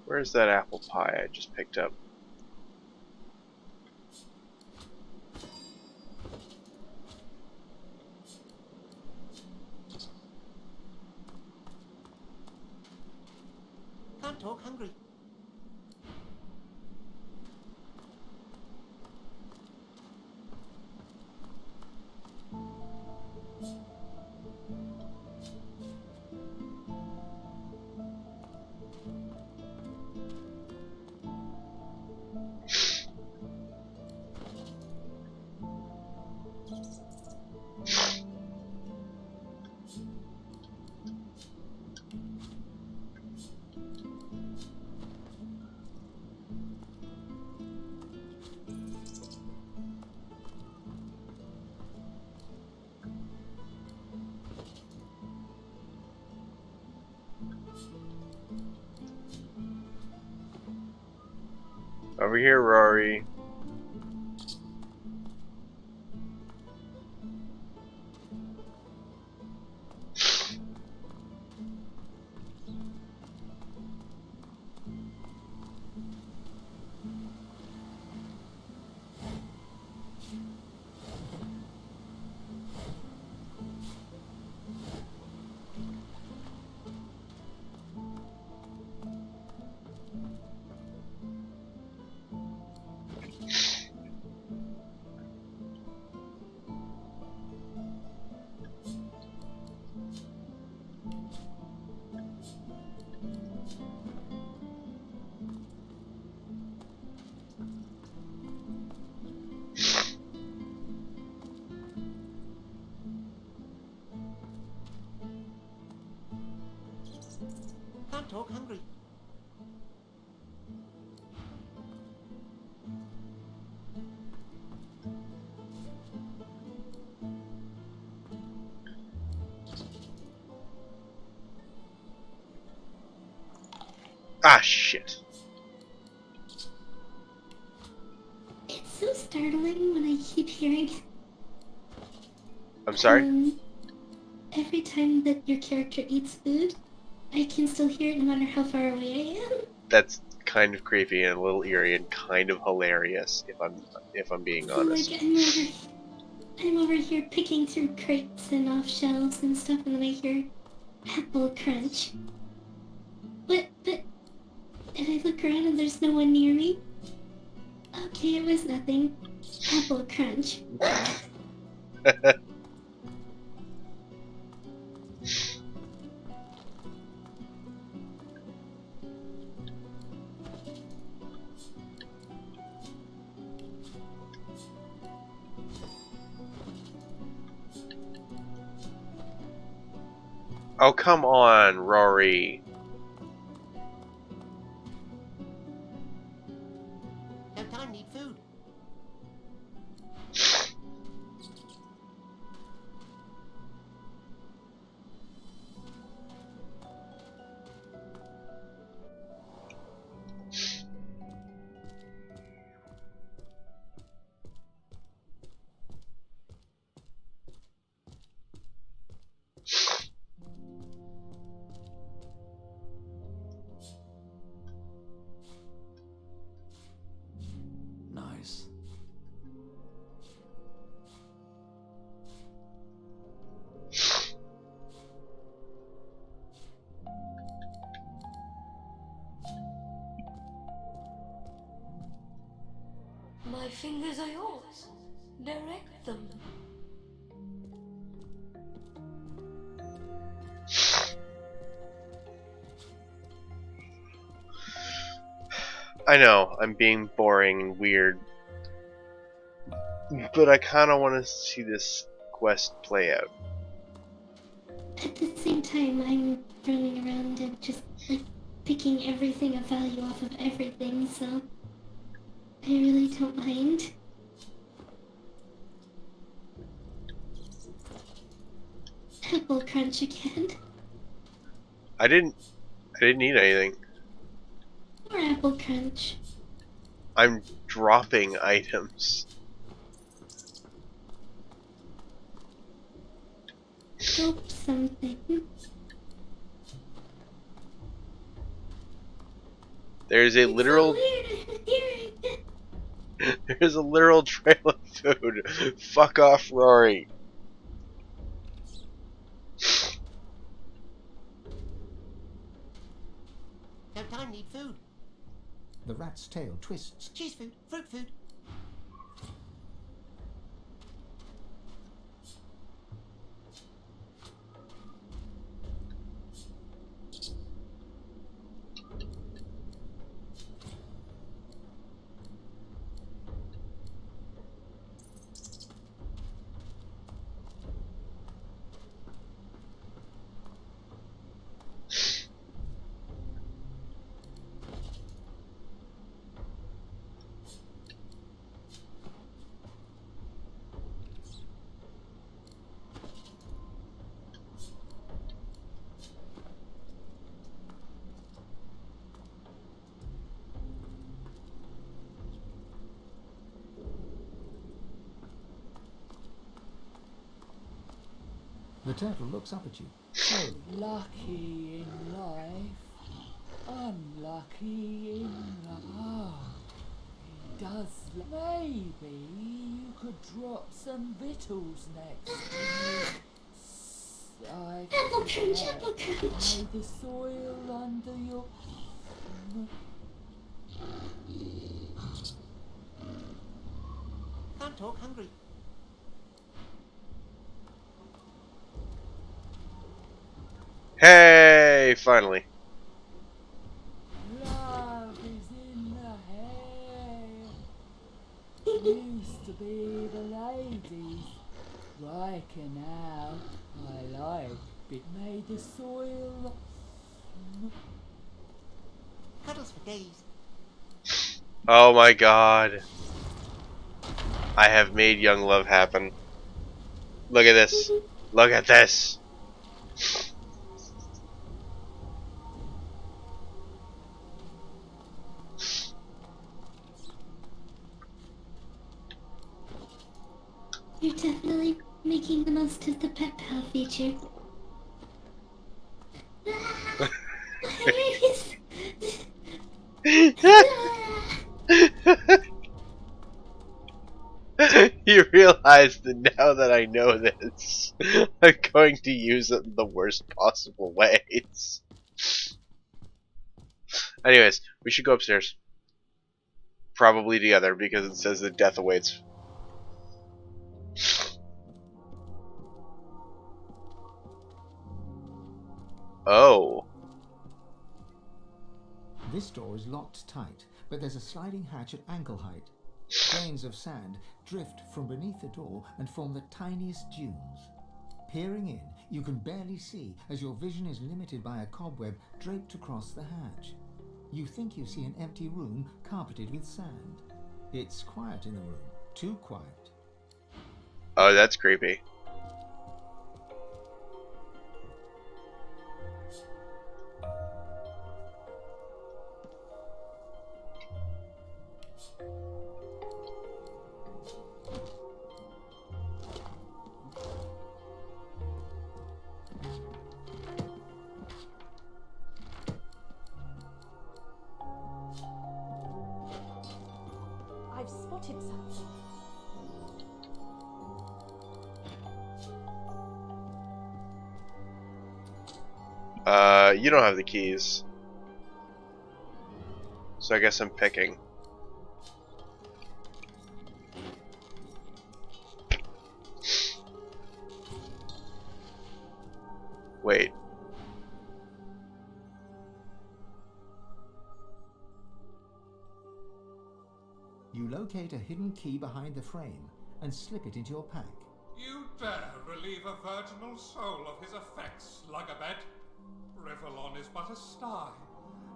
Where's that apple pie I just picked up? Can't talk, hungry. Over here, Rory. Can't talk, hungry. Ah, shit. It's so startling when I keep hearing. I'm sorry? Every time that your character eats food, I can still hear it no matter how far away I am. That's kind of creepy and a little eerie and kind of hilarious, if I'm being So honest. like I'm over here picking through crates and off shelves and stuff, and then I hear apple crunch. But and I look around and there's no one near me. Okay, it was nothing. Apple crunch. Oh, come on, Rory. Don't I need food? Nice. My fingers are yours. Direct them. I know, I'm being boring and weird. But I kind of want to see this quest play out. At the same time, I'm running around and just like picking everything of value off of everything, so I really don't mind. Apple crunch again. I didn't eat anything. More apple crunch. I'm dropping items. Gulp something. There's a It's literal so weird, I'm hearing it. there's a literal trail of food. Fuck off, Rory. Don't I need food? The rat's tail twists. Cheese food, fruit food. The turtle looks up at you, slowly. Lucky in life, unlucky in love. He does. Maybe you could drop some victuals next time. Apple crunch, apple crunch. May the soil under your. Can't talk, hungry. Hey, finally. Love is in the hair. Used to be the ladies. Right now, I like it. May the soil. Cuddles for days. Oh my god. I have made young love happen. Look at this. Look at this. You're definitely making the most of the pet pal feature. You realize that now that I know this, I'm going to use it in the worst possible ways. Anyways, we should go upstairs. Probably together, because it says that death awaits. Oh. This door is locked tight, but there's a sliding hatch at ankle height. Grains of sand drift from beneath the door and form the tiniest dunes. Peering in, you can barely see as your vision is limited by a cobweb draped across the hatch. You think you see an empty room carpeted with sand. It's quiet in the room, too quiet. Oh, that's creepy. I've spotted something. You don't have the keys. So I guess I'm picking. Wait. You locate a hidden key behind the frame and slip it into your pack. You dare relieve a virginal soul of his effects, Lugabed? Rivellon is but a sty,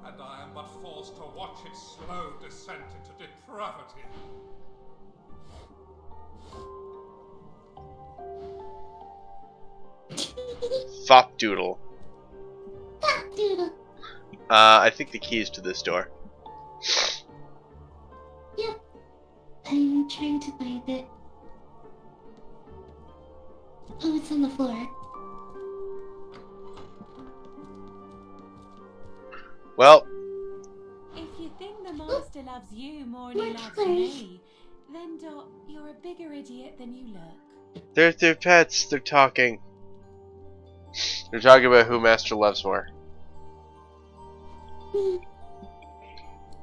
and I am but forced to watch its slow descent into depravity. Fopdoodle. Fopdoodle. I think the key is to this door. Yep. I'm trying to find it. Oh, it's on the floor. Well. If you think the master loves you more than he loves Clary. me, then Dot, you're a bigger idiot than you look. They're pets. They're talking. They're talking about who Master loves more.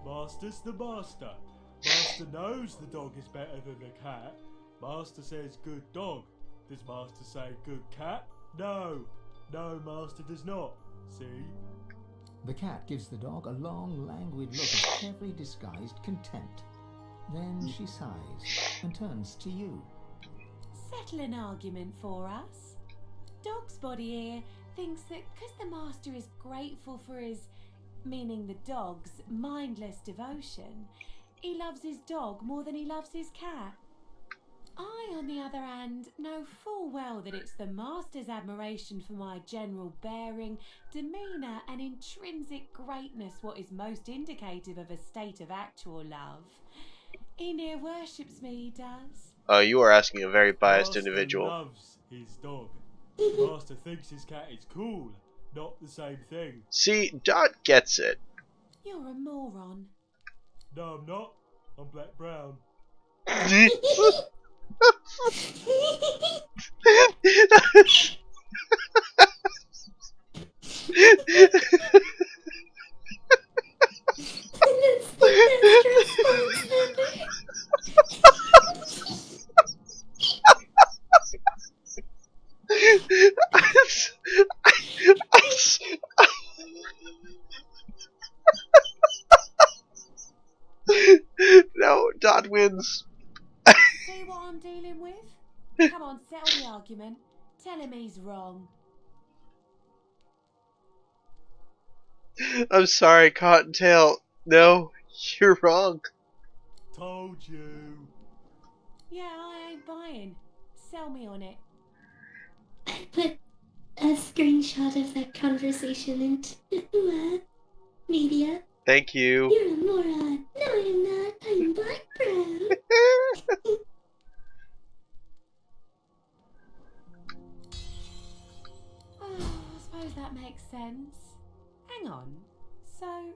Master's the master. Master knows the dog is better than the cat. Master says good dog. Does Master say good cat? No. No, Master does not. See? The cat gives the dog a long, languid look of carefully disguised contempt. Then she sighs and turns to you. Settle an argument for us. Dog's body here thinks that because the master is grateful for his, meaning the dog's, mindless devotion, he loves his dog more than he loves his cat. I, on the other hand, know full well that it's the master's admiration for my general bearing, demeanour and intrinsic greatness what is most indicative of a state of actual love. He near worships me, he does. You are asking a very biased Master individual. loves his dog. Master thinks his cat is cool. Not the same thing. See, Dot gets it. You're a moron. No, I'm not. I'm black brown. No, Dot wins. See what I'm dealing with? Come on, settle the argument. Tell him he's wrong. I'm sorry, Cottontail. No, you're wrong. Told you. Yeah, I ain't buying. Sell me on it. I put a screenshot of that conversation into media. Thank you. You're a moron. No, I'm not. I'm Black Brown. Oh, I suppose that makes sense. Hang on. So,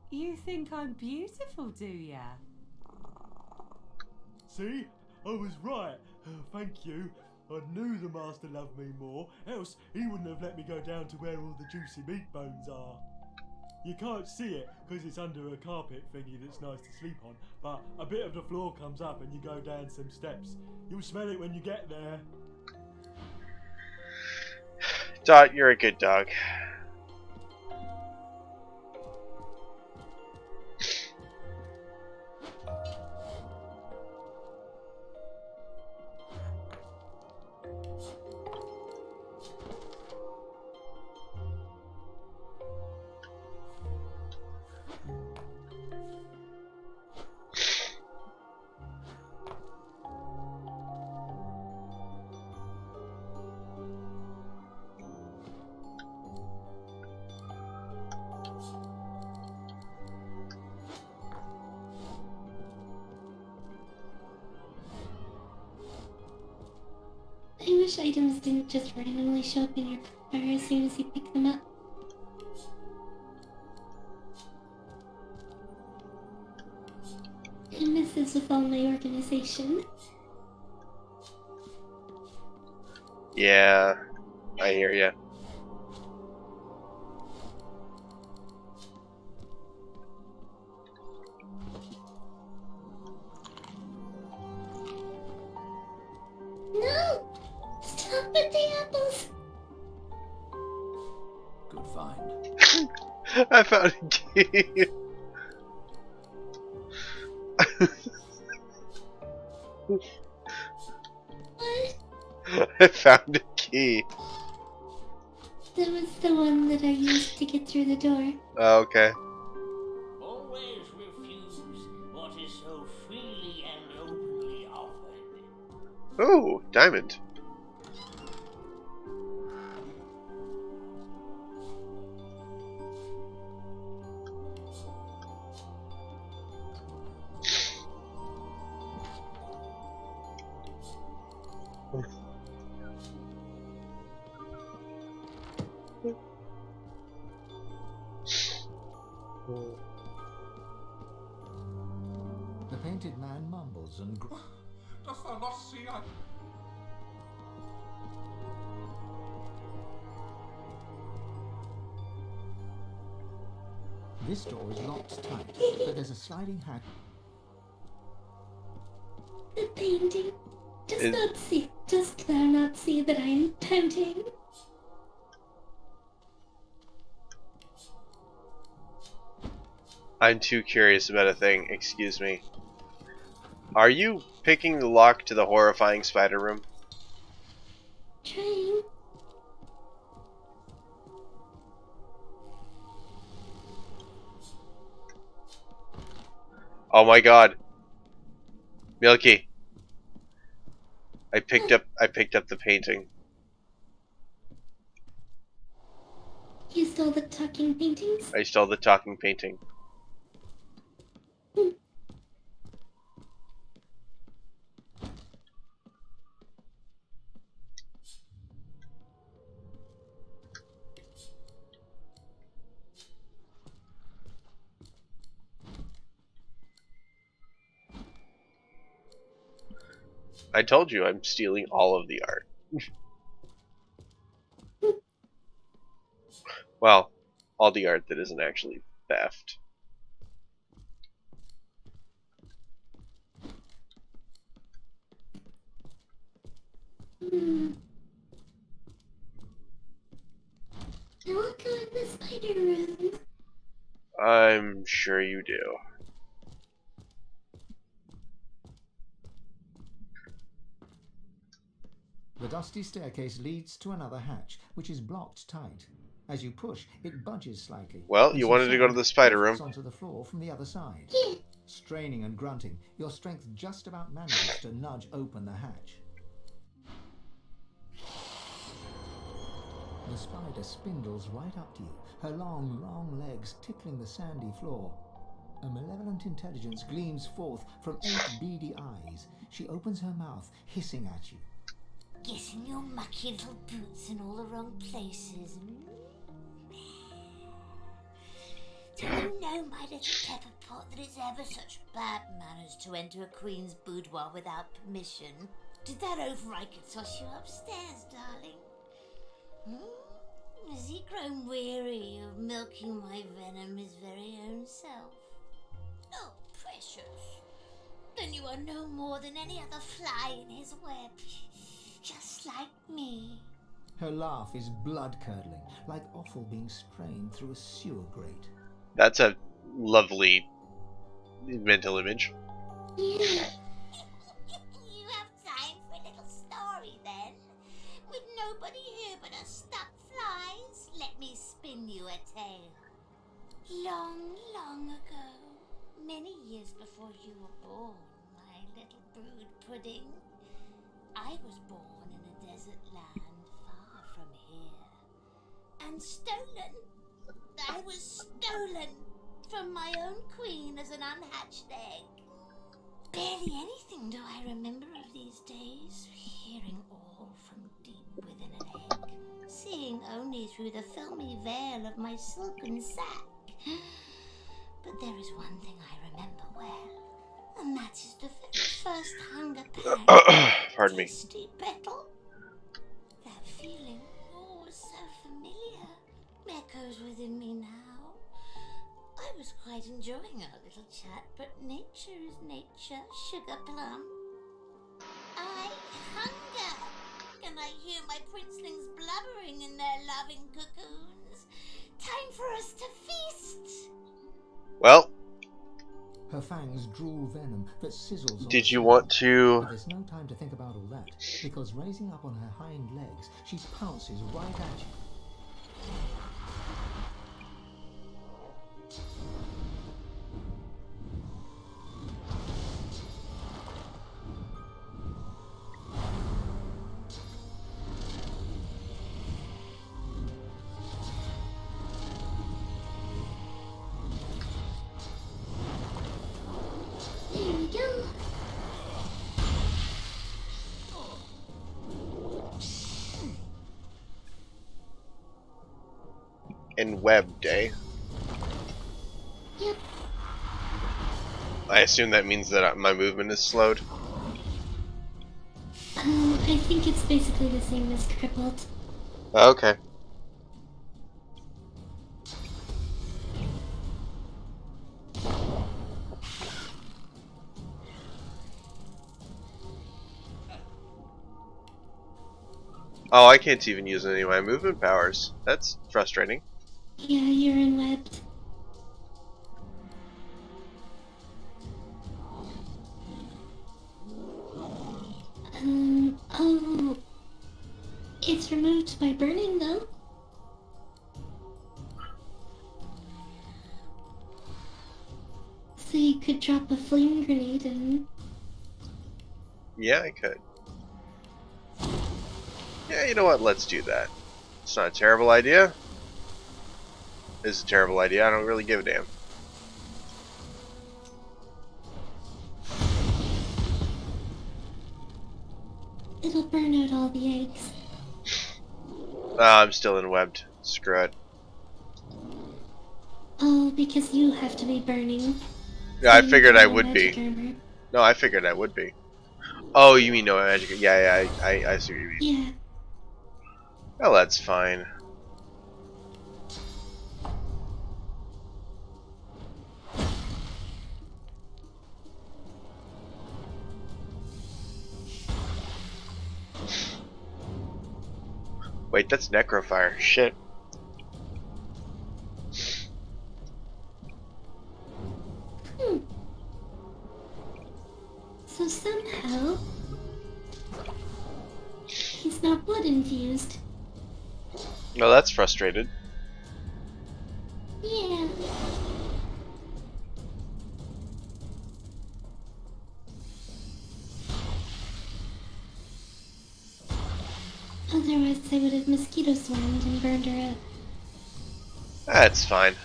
you think I'm beautiful, do ya? See? I was right. Thank you. I knew the master loved me more, else he wouldn't have let me go down to where all the juicy meat bones are. You can't see it because it's under a carpet thingy that's nice to sleep on, but a bit of the floor comes up and you go down some steps. You'll smell it when you get there. Dot, you're a good dog. I wish items didn't just randomly show up in your car as soon as you pick them up. It messes with all my organization. Yeah, I hear ya. No! Stop with the apples! Good find. I found a key. What? I found a key. That was the one that I used to get through the door. Oh, okay. Always refuse what is so freely and openly offered. Ooh, diamond. The painted man mumbles and Dost thou not see I... This door is locked tight, but there's a sliding hatch. The painting dost thou not see that I am tempting? I'm too curious about a thing. Excuse me. Are you picking the lock to the horrifying spider room? Trying. Oh my god. Milky. I picked up the painting. You stole the talking paintings? I stole the talking painting. I told you I'm stealing all of the art. Well, all the art that isn't actually theft. I want to go in the spider room. I'm sure you do. The dusty staircase leads to another hatch, which is blocked tight. As you push, it budges slightly. Well, and you some wanted to go to sand the spider room. drifts onto the floor from the other side. Yeah. Straining and grunting, your strength just about manages to nudge open the hatch. The spider spindles right up to you, her long, long legs tickling the sandy floor. A malevolent intelligence gleams forth from 8 beady eyes. She opens her mouth, hissing at you. Getting your mucky little boots in all the wrong places. Do you know, my little pepper pot, that it's ever such bad manners to enter a queen's boudoir without permission? Did that over I could toss you upstairs, darling? Has he grown weary of milking my venom his very own self? Oh, precious. Then you are no more than any other fly in his web. Just like me. Her laugh is blood-curdling, like offal being strained through a sewer grate. That's a lovely mental image. You have time for a little story then? With nobody here but us stuck flies? Let me spin you a tale. Long, long ago, many years before you were born, my little brood pudding, I was born in a desert land far from here. And stolen. I was stolen from my own queen as an unhatched egg. Barely anything do I remember of these days, hearing all from deep within an egg, seeing only through the filmy veil of my silken sack. But there is one thing I remember well, and that is the very first hunger pack. Pardon me. Tasty petal. That feeling, oh, was so familiar, echoes within me now. I was quite enjoying our little chat, but nature is nature, sugar plum. I hunger. Can I hear my princelings blubbering in their loving cocoons? Time for us to feast. Well, her fangs drool venom that sizzles. Did you want to? But there's no time to think about all that, because raising up on her hind legs, she pounces right at you. There we go. In web day. Yep. I assume that means that my movement is slowed. I think it's basically the same as crippled. Okay. Oh, I can't even use any of my movement powers. That's frustrating. Yeah, you're enwebbed. Oh. It's removed by burning, though. So you could drop a flame grenade and... Yeah, I could. Yeah, you know what? Let's do that. It's not a terrible idea. It's a terrible idea. I don't really give a damn. It'll burn out all the eggs. I'm still enwebbed. Screw it. Oh, because you have to be burning. Yeah, I So you figured need I no would magic be. armor. No, I figured I would be. Oh, you mean no magic? Yeah, I see what you mean. Yeah. Well, that's fine. Wait, that's Necrofire. Shit. So somehow... he's not blood infused. No, that's frustrated. Yeah. Otherwise, I would have mosquito swarmed and burned her up. That's fine.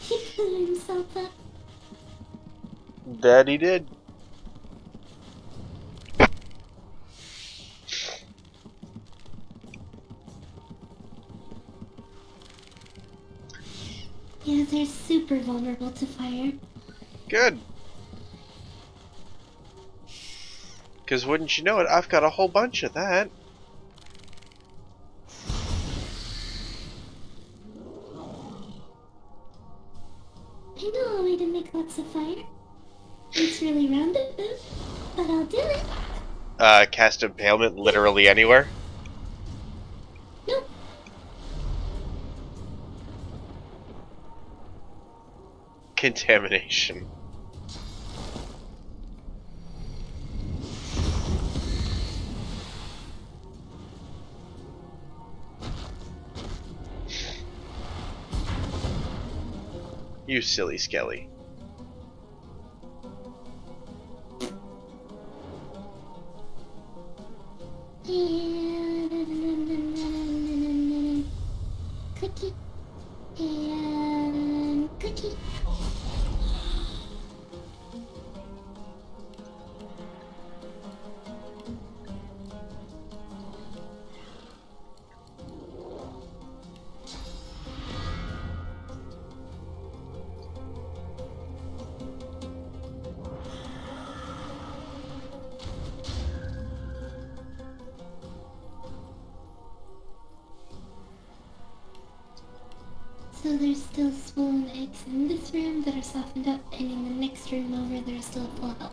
He blew himself up. That he did. Yeah, they're super vulnerable to fire. Good. Because wouldn't you know it, I've got a whole bunch of that. I know a way to make lots of fire. It's really roundabout, but I'll do it. Cast impalement literally anywhere? Nope. Contamination. You silly Skelly. Cookie. And cookie. So there's still swollen eggs in this room that are softened up, and in the next room over there's still full health.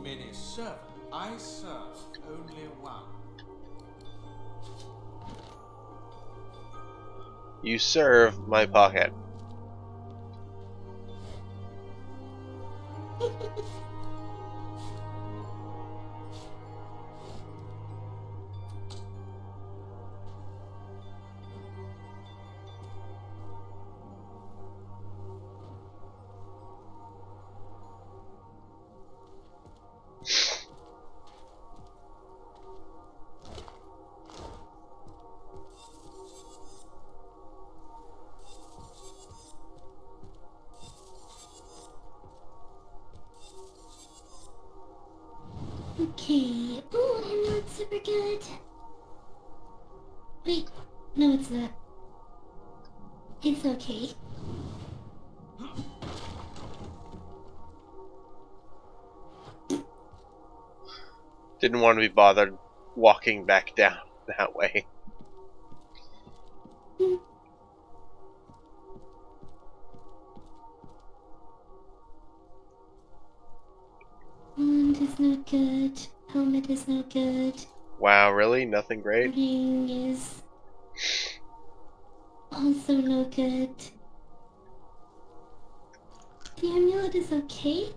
Many serve, I serve only one. You serve my pocket. Okay. Oh, I'm not super good. Wait. No, it's not. It's okay. Didn't want to be bothered walking back down that way. Wand is no good. Helmet is no good. Wow, really? Nothing great? Ring is also no good. The amulet is okay.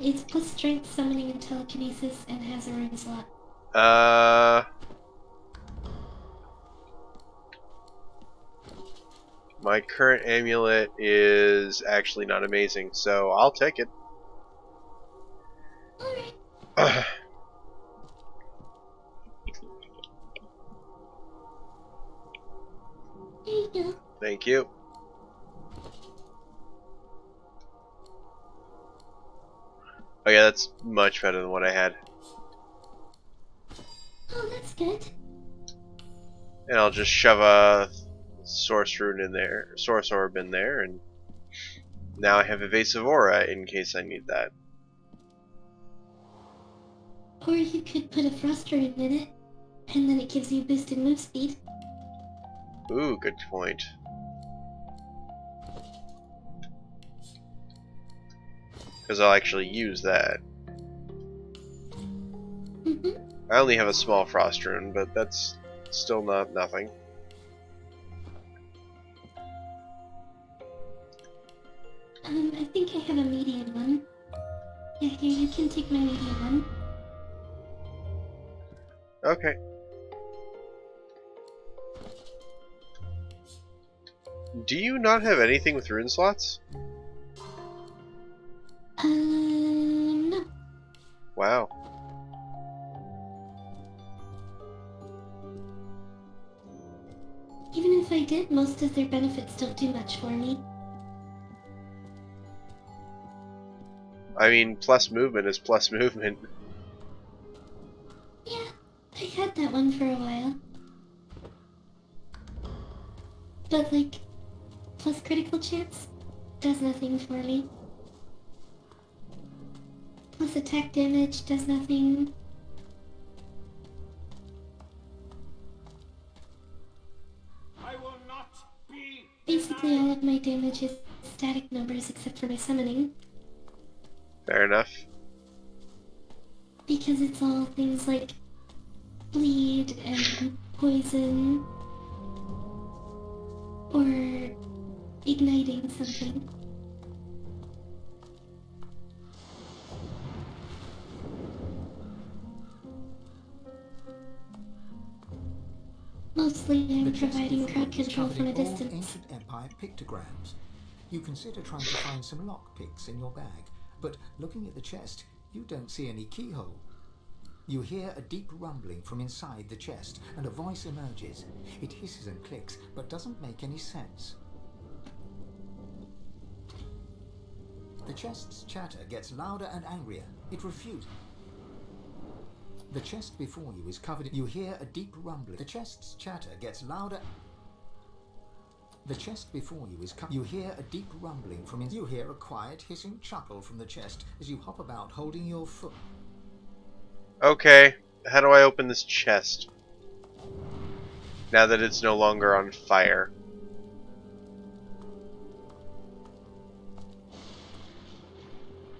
It's plus strength, summoning, and telekinesis, and has a rune slot. My current amulet is actually not amazing, so I'll take it. Alright. There you go. Thank you. Oh yeah, that's much better than what I had. Oh, that's good. And I'll just shove a source rune in there, source orb in there, and now I have evasive aura in case I need that. Or you could put a frost rune in it, and then it gives you boosted move speed. Ooh, good point. Because I'll actually use that. I only have a small frost rune, but that's still not nothing. I think I have a medium one. Yeah, here, you can take my medium one. Okay. Do you not have anything with rune slots? No. Wow. Even if I did, most of their benefits don't do much for me. I mean, plus movement is plus movement. Yeah, I had that one for a while. But, like, plus critical chance does nothing for me. Plus attack damage does nothing. I will not be. Basically, all of my damage is static numbers except for my summoning. Fair enough. Because it's all things like bleed and poison or igniting something. Mostly I'm providing crowd control from a distance. Ancient Empire pictograms. You consider trying to find some lockpicks in your bag, but looking at the chest, you don't see any keyhole. You hear a deep rumbling from inside the chest, and a voice emerges. It hisses and clicks, but doesn't make any sense. The chest's chatter gets louder and angrier. It refuses. The chest before you is covered in... You hear a deep rumbling. The chest's chatter gets louder. The chest before you is covered. You hear a deep rumbling from inside. You hear a quiet hissing chuckle from the chest as you hop about holding your foot. Okay, how do I open this chest? Now that it's no longer on fire.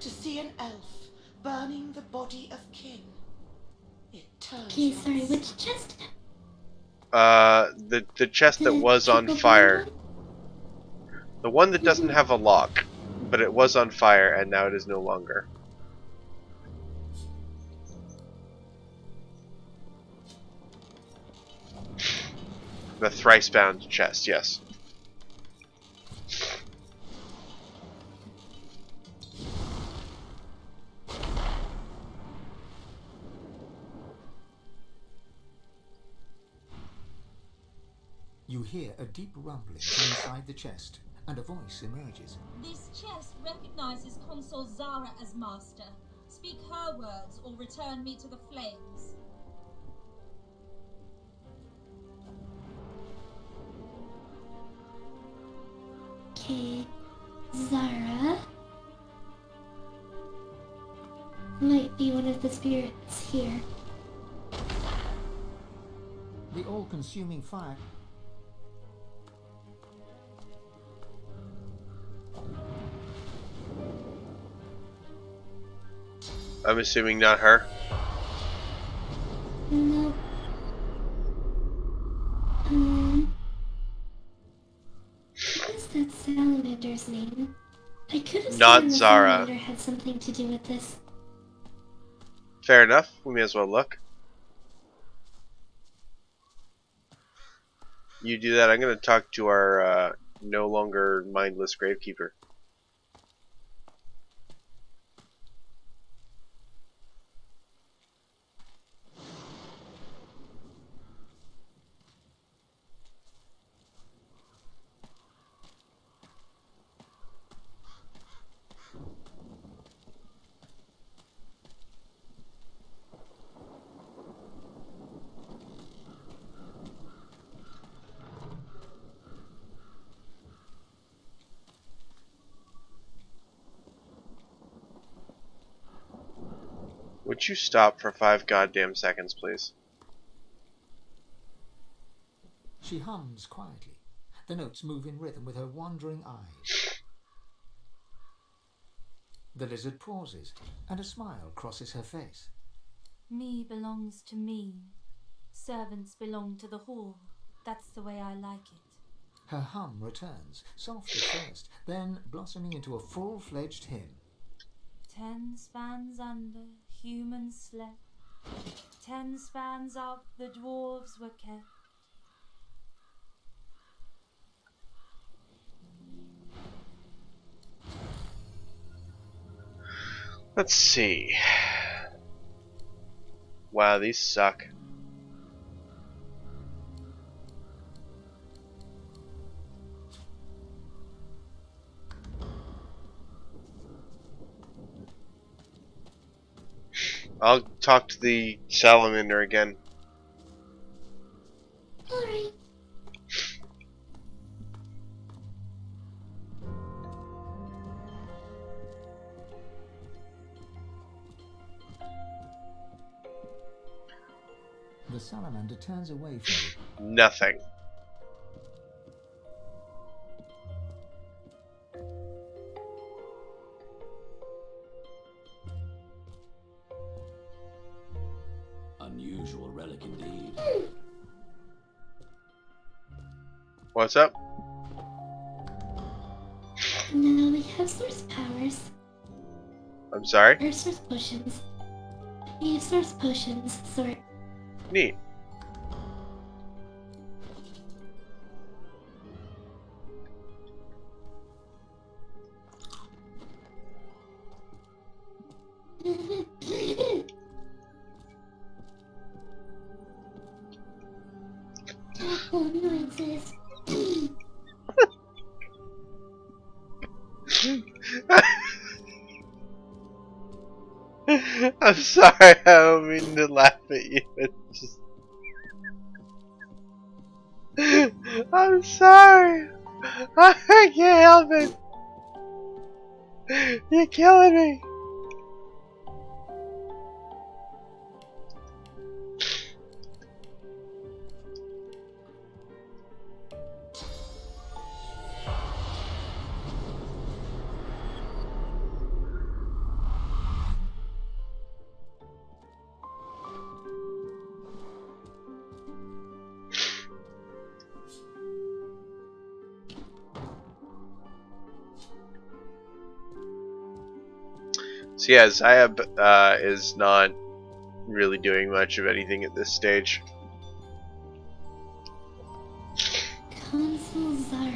To see an elf burning the body of kin. It turns. Okay, sorry, which chest? The chest that was on fire. The one that doesn't have a lock, but it was on fire and now it is no longer. The thrice-bound chest, yes. You hear a deep rumbling from inside the chest, and a voice emerges. This chest recognizes Consul Zara as master. Speak her words or return me to the flames. Okay, Zara might be one of the spirits here. The all-consuming fire. I'm assuming not her. No. What is that salamander's name? I could have Not sworn the Zara. salamander had something to do with this. Fair enough. We may as well look. You do that. I'm going to talk to our no longer mindless gravekeeper. Would you stop for 5 goddamn seconds, please? She hums quietly. The notes move in rhythm with her wandering eyes. The lizard pauses, and a smile crosses her face. Me belongs to me. Servants belong to the hall. That's the way I like it. Her hum returns, soft at first, then blossoming into a full-fledged hymn. 10 spans under, humans slept. 10 spans up, the dwarves were kept. Let's see. Wow, these suck. I'll talk to the salamander again. Alright. The salamander turns away from you. Nothing. Unusual relic indeed. What's up? No, we have source powers. I'm sorry? Or source potions. We have source potions, sort. Neat. Awful noises. I'm sorry, I don't mean to laugh at you. It's just... I'm sorry. I can't help it. You're killing me. So yeah, Zayab is not really doing much of anything at this stage. Consul Zara.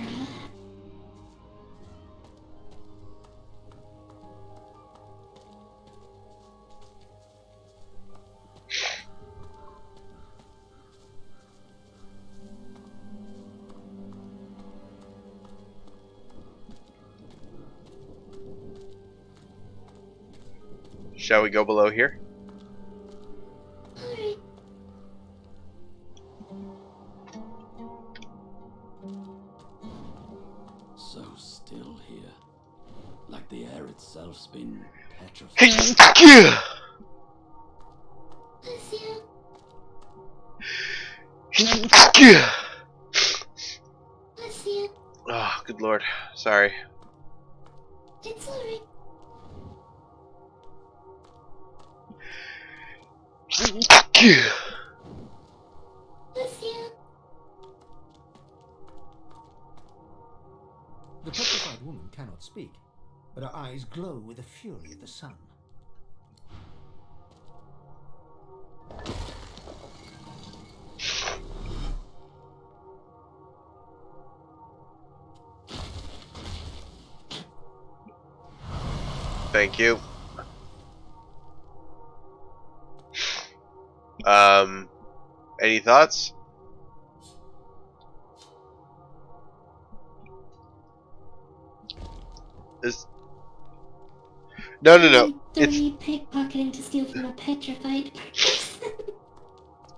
Shall we go below here? Alright. So still here. Like the air itself's been petrified. Bless you. Bless you. Oh, good lord. Sorry. It's alright. Bless you. The petrified woman cannot speak, but her eyes glow with the fury of the sun. Thank you. Any thoughts? No. Don't It's need pickpocketing to steal from a petrified person.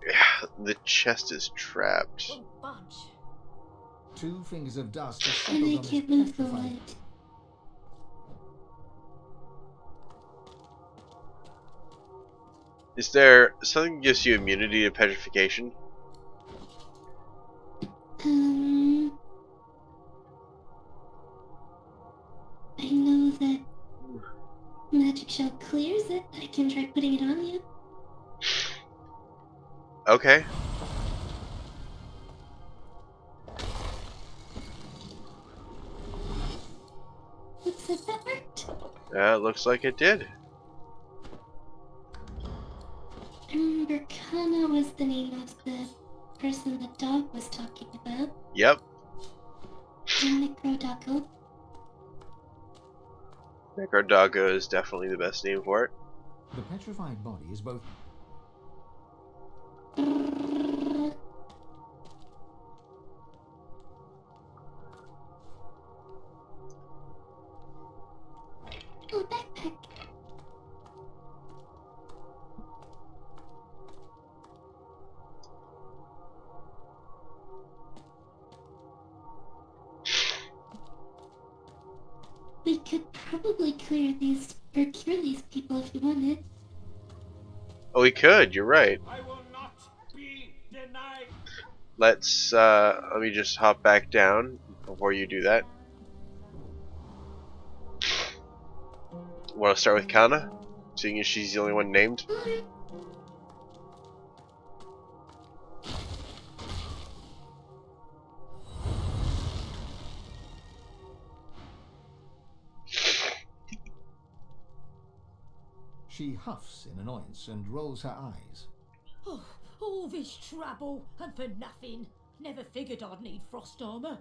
yeah, the chest is trapped. Two fingers of dust have And settled I on this can't move the petrified. wood. Is there something that gives you immunity to petrification? I know that magic shell clears it. I can try putting it on you. Okay. Looks like that worked. It looks like it did. I remember Kana was the name of the person the dog was talking about. Yep. And Necrodago. Necrodago is definitely the best name for it. The petrified body is both Oh, backpack. We could probably clear these or cure these people if you wanted. Oh, we could. You're right. I will not be denied. Let's let me just hop back down before you do that. Want to start with Kana, seeing as she's the only one named? She huffs in annoyance and rolls her eyes. Oh, all this trouble and for nothing. Never figured I'd need frost armor.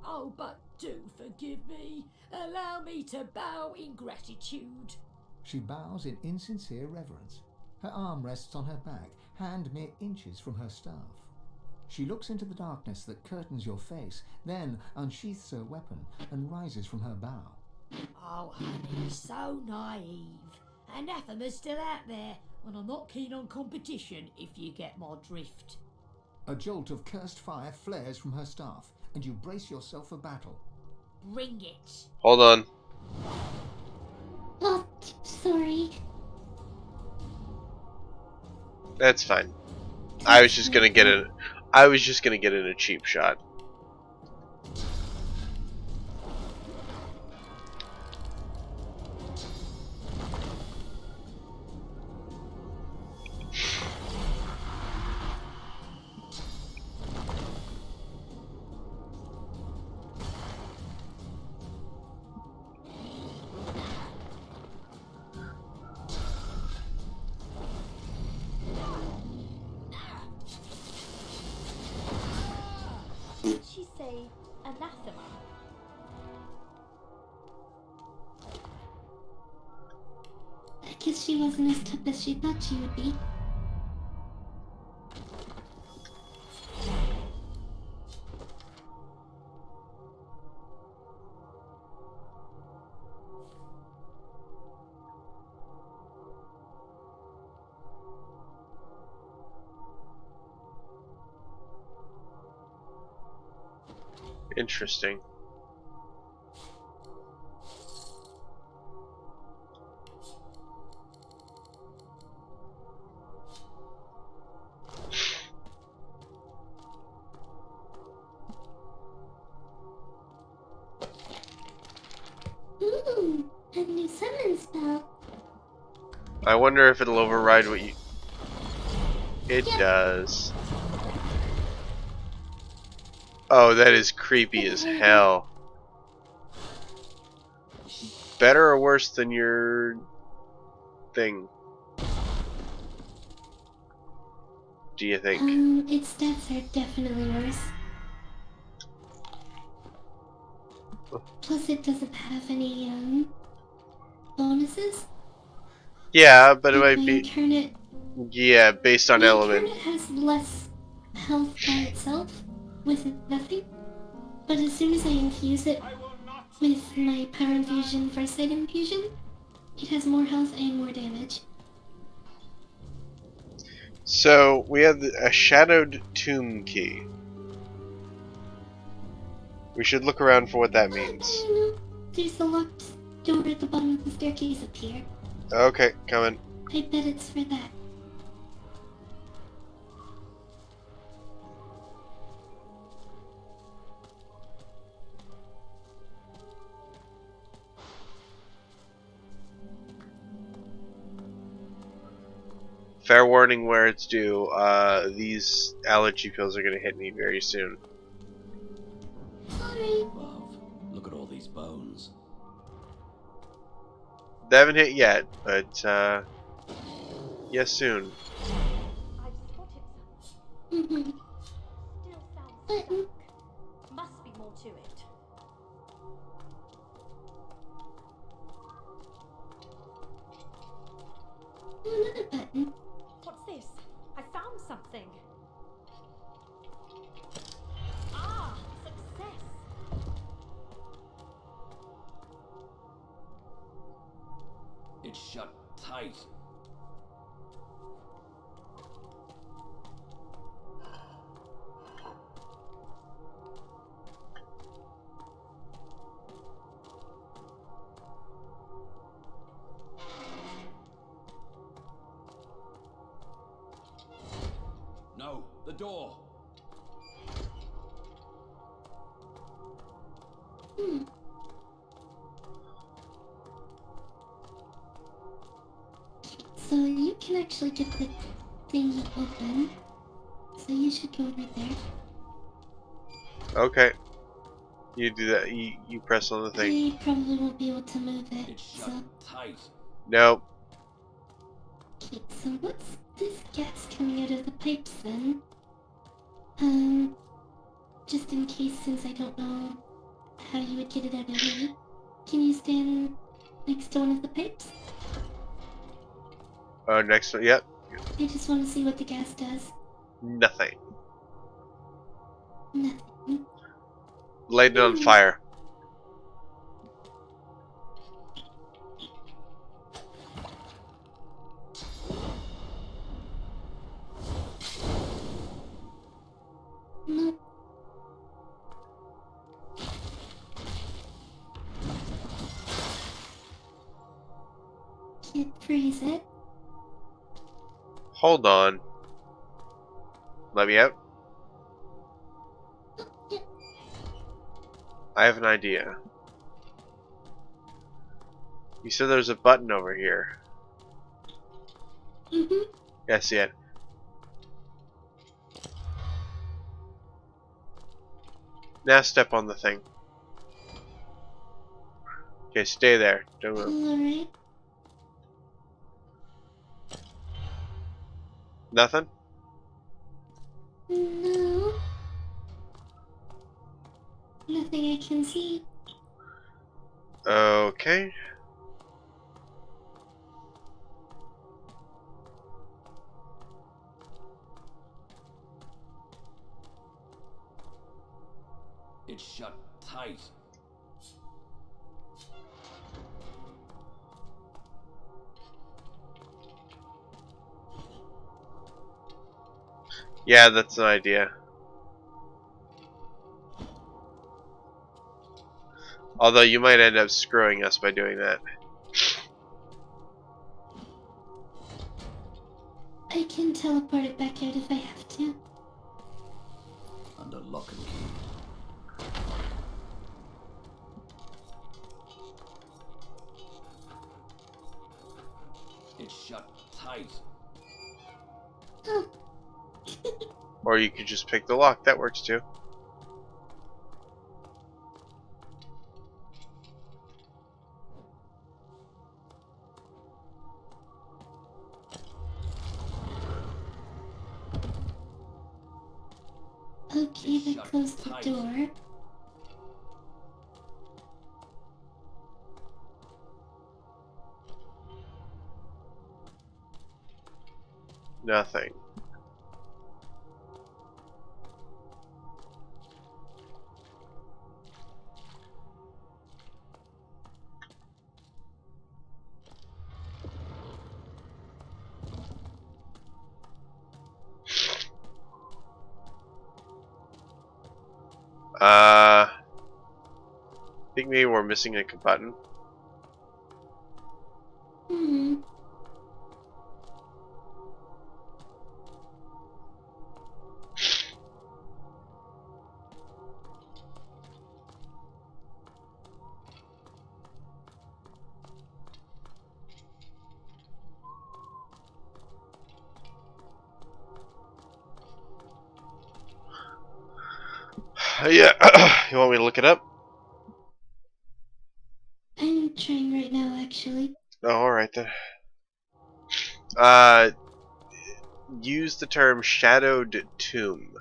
Oh, but do forgive me. Allow me to bow in gratitude. She bows in insincere reverence. Her arm rests on her back, hand mere inches from her staff. She looks into the darkness that curtains your face, then unsheaths her weapon and rises from her bow. Oh, honey, so naive. Anathema's still out there, and I'm not keen on competition, if you get my drift. A jolt of cursed fire flares from her staff, and you brace yourself for battle. Bring it. Hold on. Oh, sorry. That's fine. I was just gonna get in a cheap shot. say anathema? I guess she wasn't as tough as she thought she would be. Interesting. Ooh, a new summon spell. I wonder if it'll override what you... It does. Oh, that is creepy as hell. Better or worse than your thing? Do you think? Its stats are definitely worse. Plus, it doesn't have any, bonuses. Yeah, but it Like might my be... Incarnate, Yeah, based on my element. Incarnate has less health by itself, with nothing. But as soon as I infuse it with my Power Infusion First Aid Infusion, it has more health and more damage. So, we have a Shadowed Tomb Key. We should look around for what that means. I don't know. There's a locked door at the bottom of the staircase up here. Okay, coming. I bet it's for that. Fair warning where it's due. These allergy pills are going to hit me very soon. Sorry. Love, look at all these bones. They haven't hit yet, but yes, soon. Mm-hmm. Button. Must be more to it. Another button. What's this? I found something. Ah, success. It's shut tight. No, the door. Hmm. So you can actually get the thingy open. So you should go over there. Okay. You do that. You press on the thing. I probably won't be able to move it. It's So, shut tight. Nope. okay, so what's this gas coming out of the pipes then? Just in case, since I don't know how you would get it out of me, can you stand next to one of the pipes? Next one. Yep. I just want to see what the gas does. Nothing. Nothing. Light it on fire. Nope. Can't freeze it. Hold on. Let me out. I have an idea. You said there's a button over here. Mm-hmm. Yeah, I see it. Now step on the thing. Okay, stay there. Don't move. Alright. Nothing? No. Nothing I can see. Okay. It's shut tight. Yeah, that's an idea. Although you might end up screwing us by doing that. I can teleport it back out if I have to. Under lock and key. It's shut tight. Oh. Or you could just pick the lock. That works too. Okay, that closed the door. Nothing. I think maybe we're missing a button. Hmm. Yeah, you want me to look it up? I'm trying right now, actually. Oh, alright then. Use the term shadowed tomb.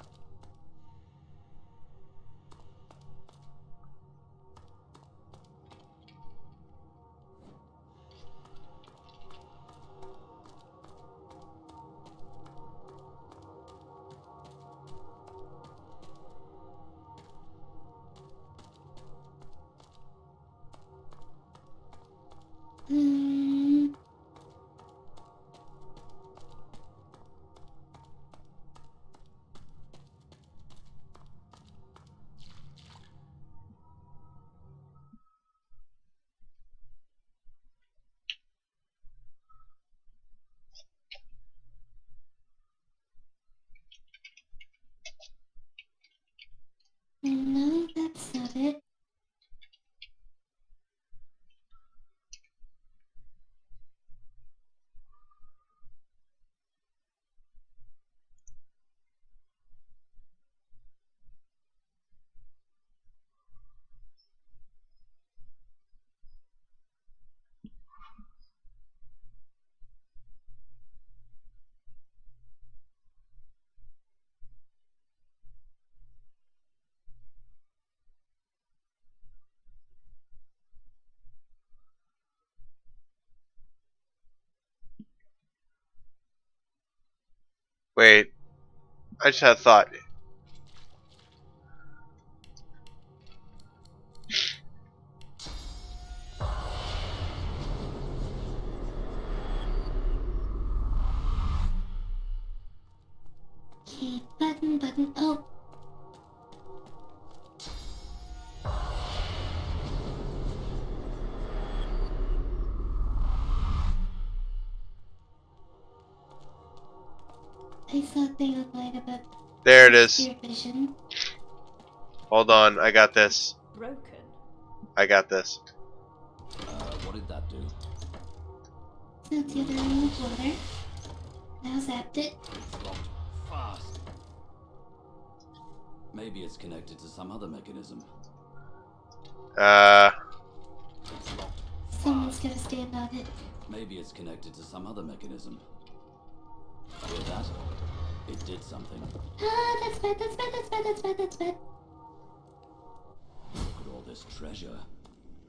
Hmm. No, that's not it. Wait, I just had a thought. Okay, button. Oh. I saw a thing online about There it is. your vision. Hold on, I got this. Broken. I got this. What did that do? Filled the other room with water. Now zapped it. It's locked fast. Maybe it's connected to some other mechanism. It's locked. Someone's gotta stand on it. Maybe it's connected to some other mechanism. Hear that? It did something. Ah, that's bad. this treasure.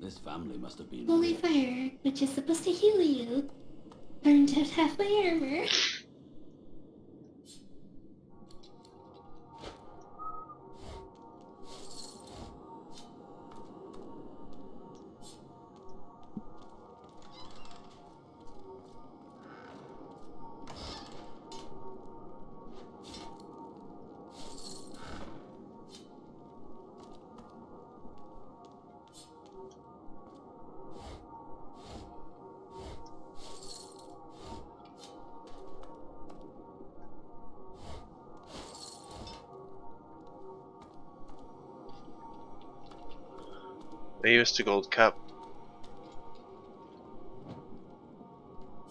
This family must have been... Holy fire, which is supposed to heal you, burned out half my armor. They used a gold cup.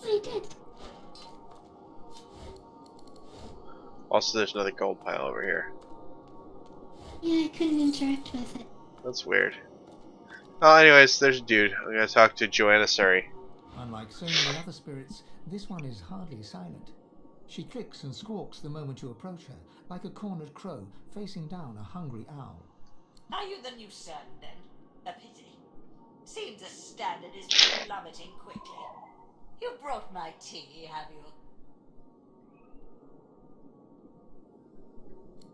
I did. Also, there's another gold pile over here. Yeah, I couldn't interact with it. That's weird. Oh, anyways, there's a dude. I'm gonna talk to Joanna Surrey. Unlike so many other spirits, this one is hardly silent. She clicks and squawks the moment you approach her, like a cornered crow facing down a hungry owl. Are you the new servant, then? A pity. Seems the standard is plummeting quickly. You brought my tea, have you?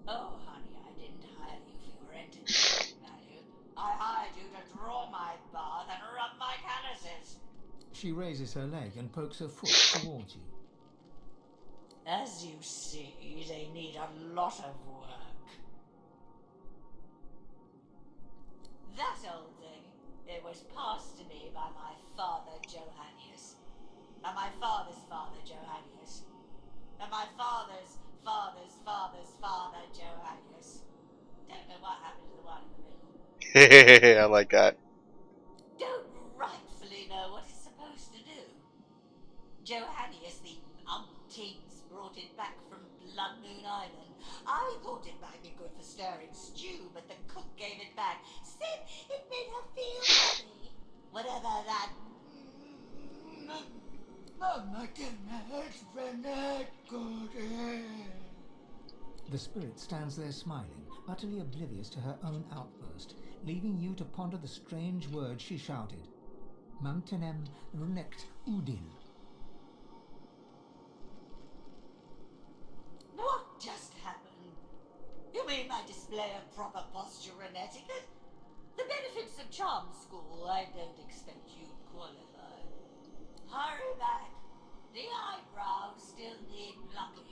Oh, honey, I didn't hire you for your entertainment value. I hired you to draw my bath and rub my calluses. She raises her leg and pokes her foot towards you. As you see, they need a lot of work. That old thing, it was passed to me by my father, Johannius. And my father's father, Johannius. And my father's father's father's father, Johannius. Don't know what happened to the one in the middle. I like that. Don't rightfully know what it's supposed to do. Johannius, the umpteens, brought it back from Blood Moon Island. I thought it might be good for stirring stew, but the cook gave it back. Said it made her feel funny. Whatever that... The spirit stands there smiling, utterly oblivious to her own outburst, leaving you to ponder the strange words she shouted. Mamtenem runect udin. What just happened? You mean my display of proper posture and etiquette? The benefits of charm school, I don't expect you to qualify. Hurry back. The eyebrows still need plucking.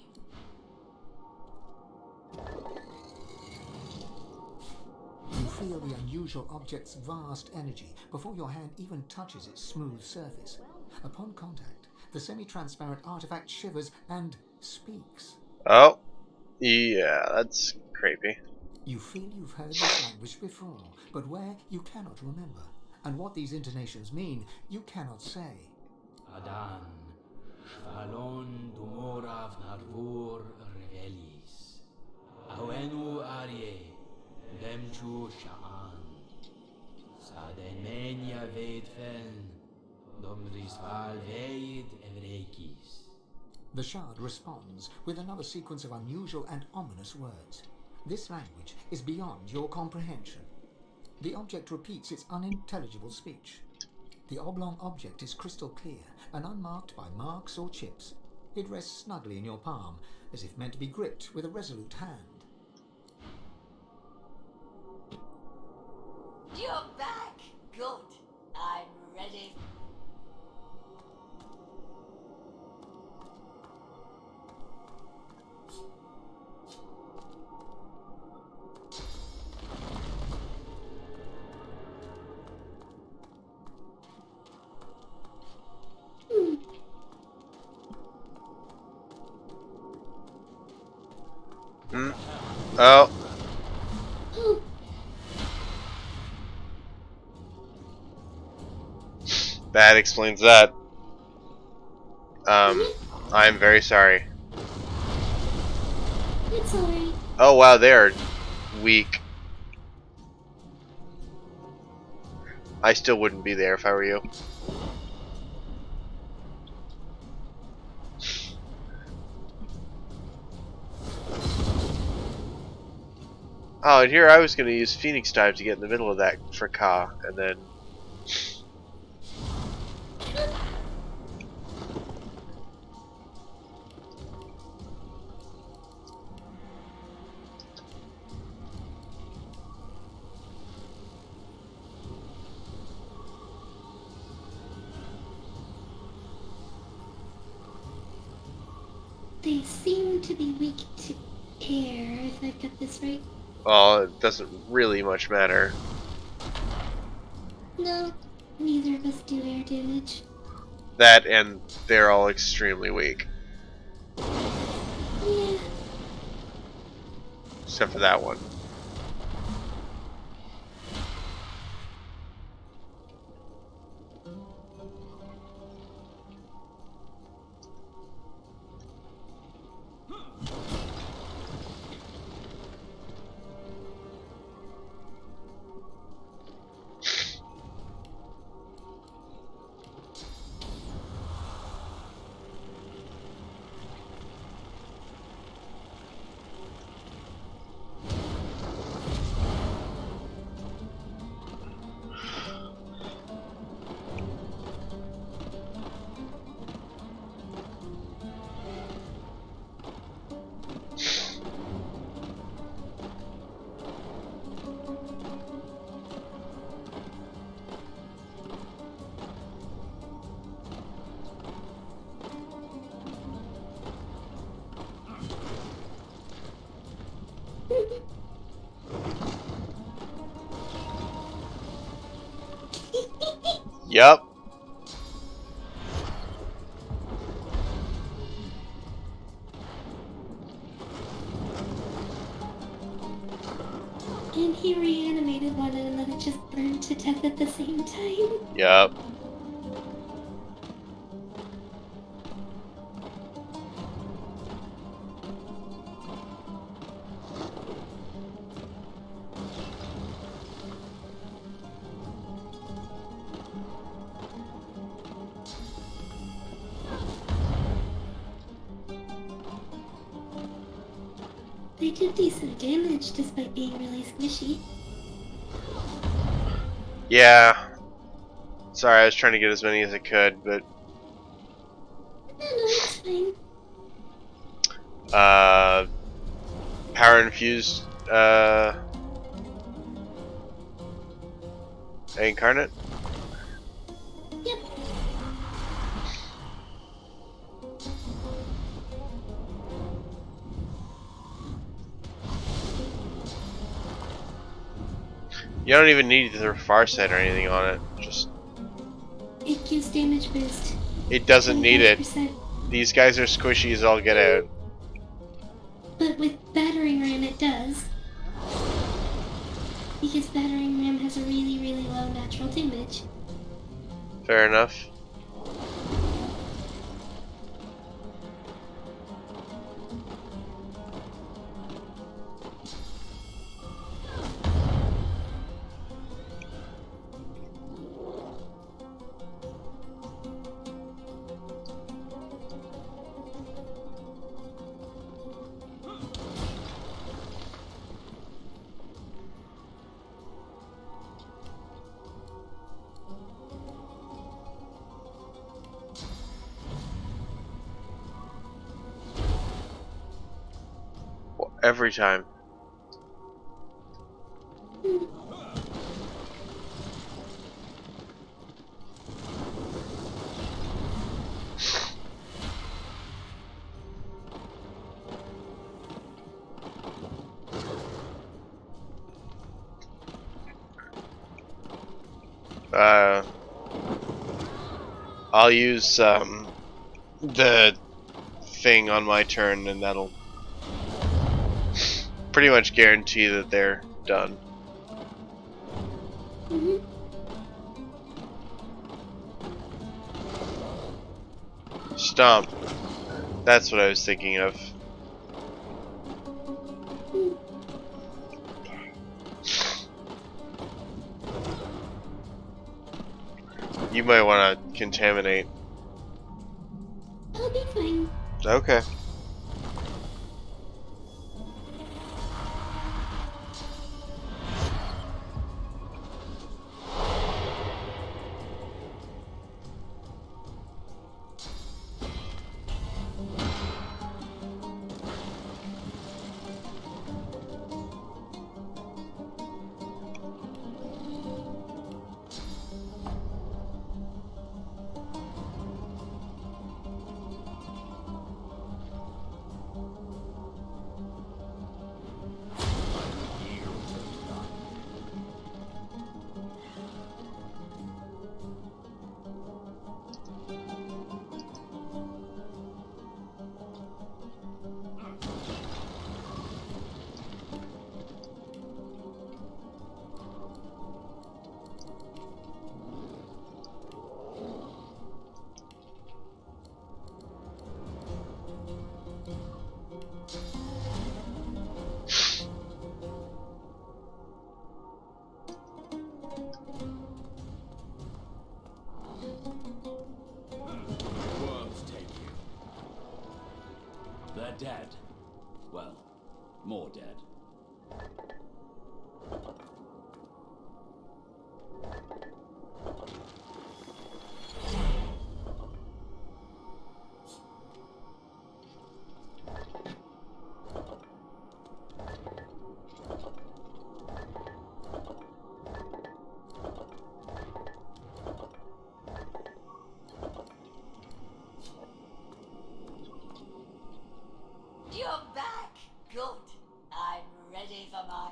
You feel the unusual object's vast energy before your hand even touches its smooth surface. Upon contact, the semi-transparent artifact shivers and speaks. Oh, yeah, that's creepy. You feel you've heard this language before, but where you cannot remember. And what these intonations mean, you cannot say. Adan, Shvalon Dumorav Narvur Revelis, Awenu Arye, Demchu Sha'an, Sademenia Veidfen, Domrisval Veid Evrekis. The shard responds with another sequence of unusual and ominous words. This language is beyond your comprehension. The object repeats its unintelligible speech. The oblong object is crystal clear and unmarked by marks or chips. It rests snugly in your palm, as if meant to be gripped with a resolute hand. You're back. Good. I'm ready. Oh. That explains that. I'm very sorry. It's alright. Oh wow, they are weak. I still wouldn't be there if I were you. Oh, and here I was going to use Phoenix Dive to get in the middle of that for Ka, and then... They seem to be weak to air, if I've got this right. Well, it doesn't really much matter. No, neither of us do air damage. That, and they're all extremely weak. Yeah. Except for that one. Yup. And he reanimated one and then it just burned to death at the same time. Yup. They do decent damage despite being really squishy. Yeah. Sorry, I was trying to get as many as I could, but... No, it's fine. Power infused, incarnate? Yep. You don't even need the Farsight or anything on it. Just... It gives damage boost. It doesn't need it. 25%. These guys are squishy as all get out. But with Battering Ram it does. Because Battering Ram has a really, really low natural damage. Fair enough. Every time. I'll use the thing on my turn, and that'll pretty much guarantee that they're done. Stomp. That's what I was thinking of. You might want to contaminate. I'll be fine. Okay. dead. Well, more dead. You're back. Good. I'm ready for my...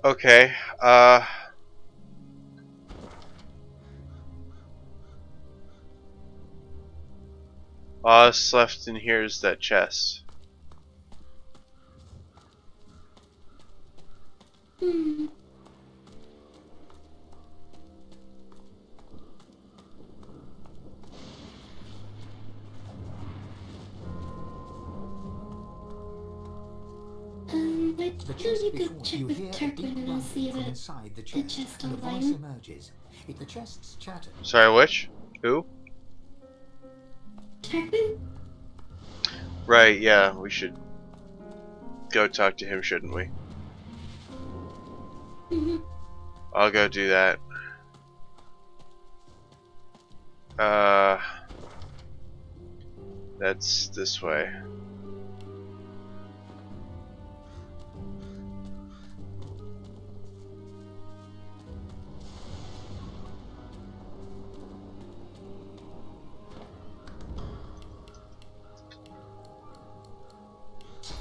Okay, all that's left in here is that chest. Hmm. Why The don't chest you go before check you with hear a Tarquin deep and I'll rumble see from if inside the the chest, chest and a voice online. emerges. If the chest's chatter, Sorry, which? Who? Tarquin? Right, yeah, we should go talk to him, shouldn't we? Mm-hmm. I'll go do that. That's this way.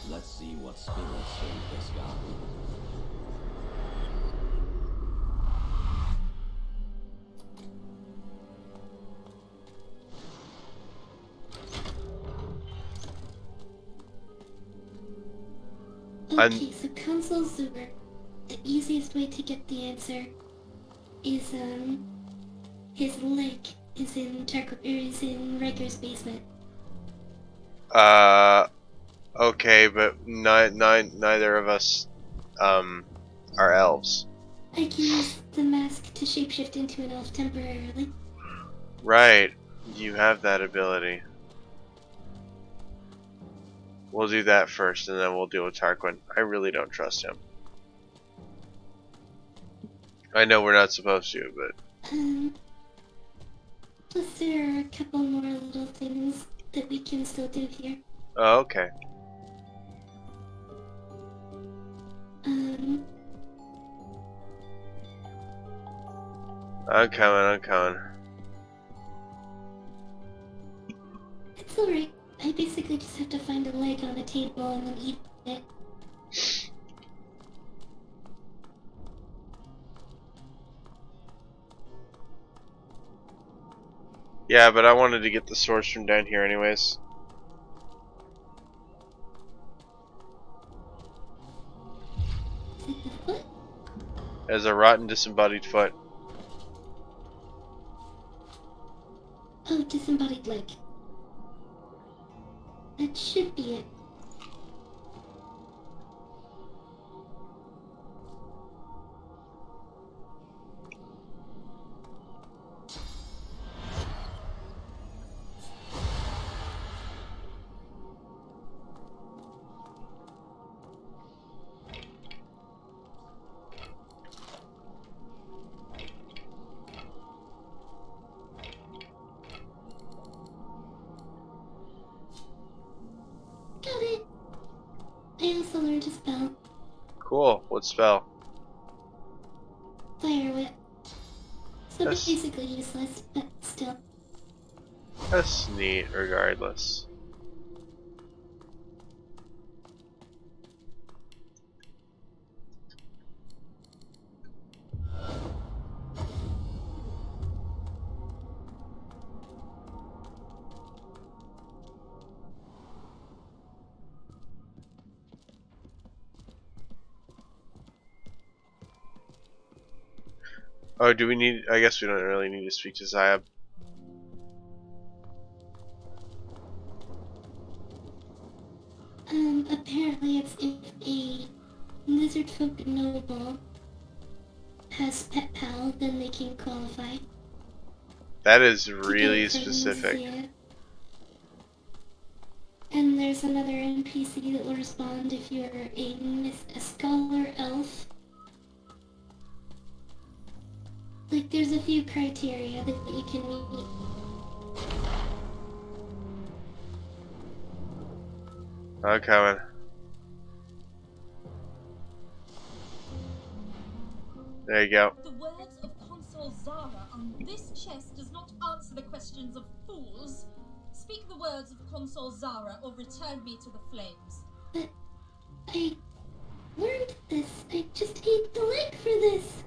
Let's see what spirits fill this garden. Okay, so Consul Zuber. The easiest way to get the answer is, his leg is in Riker's basement. Okay, but neither of us, are elves. I can use the mask to shapeshift into an elf temporarily. Right, you have that ability. We'll do that first, and then we'll deal with Tarquin. I really don't trust him. I know we're not supposed to, but... Plus there are a couple more little things that we can still do here. Oh, okay. I'm coming. It's alright. I basically just have to find a leg on a table and then eat it. Yeah, but I wanted to get the source from down here anyways. As a rotten disembodied foot. Oh, disembodied leg. That should be it. Got it. I also learned a spell. Cool. What spell? Fire Whip. So it's basically useless, but still. That's neat, regardless. Oh, do we need... I guess we don't really need to speak to Zyab. Apparently it's if a lizard folk noble has pet pal, then they can qualify. That is to really get for the specific. Lucia. And there's another NPC that will respond if you're a scholar elf. Like, there's a few criteria that you can meet. I'm coming. There you go. The words of Consul Zara on this chest does not answer the questions of fools. Speak the words of Consul Zara or return me to the flames. But I learned this. I just ate the leg for this.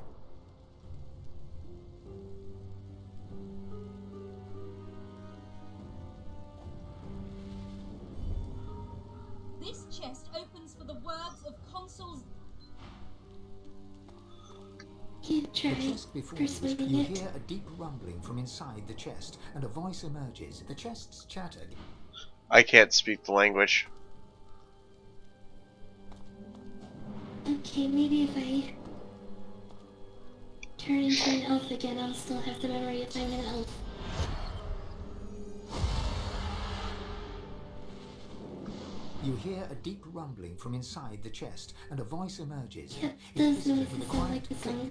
This chest opens for the words of Consul... You The try chest before you persuading it. hear a deep rumbling from inside the chest, and a voice emerges. The chest's chattered. I can't speak the language. Okay, maybe if I turn into an elf again, I'll still have the memory if I'm an elf. You hear a deep rumbling from inside the chest, and a voice emerges. Yep, It those hisses noises with a sound quiet like the click. song.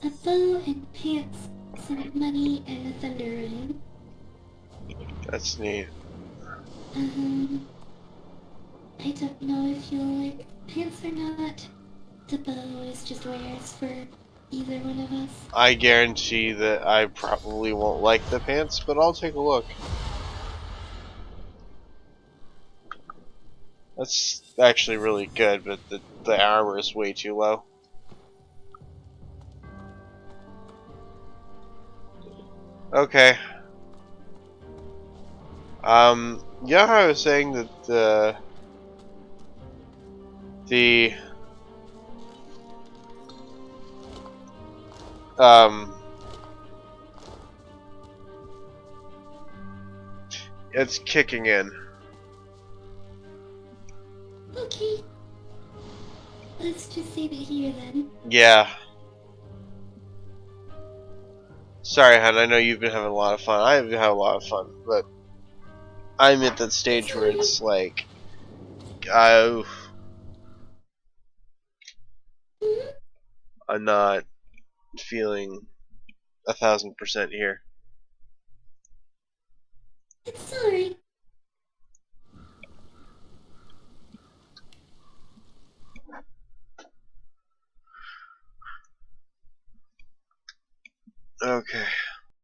A bow and pants, some money, and a thunder ring. That's neat. I don't know if you'll like pants or not. The bow is just wares for either one of us. I guarantee that I probably won't like the pants, but I'll take a look. That's actually really good, but the armor is way too low. Okay. Yeah, I was saying that the it's kicking in. Okay. Let's just save it here then. Yeah. Sorry, hon, I know you've been having a lot of fun. I've been having a lot of fun, but I'm at that stage where it's like, I'm not feeling 1000% here. It's alright. Okay.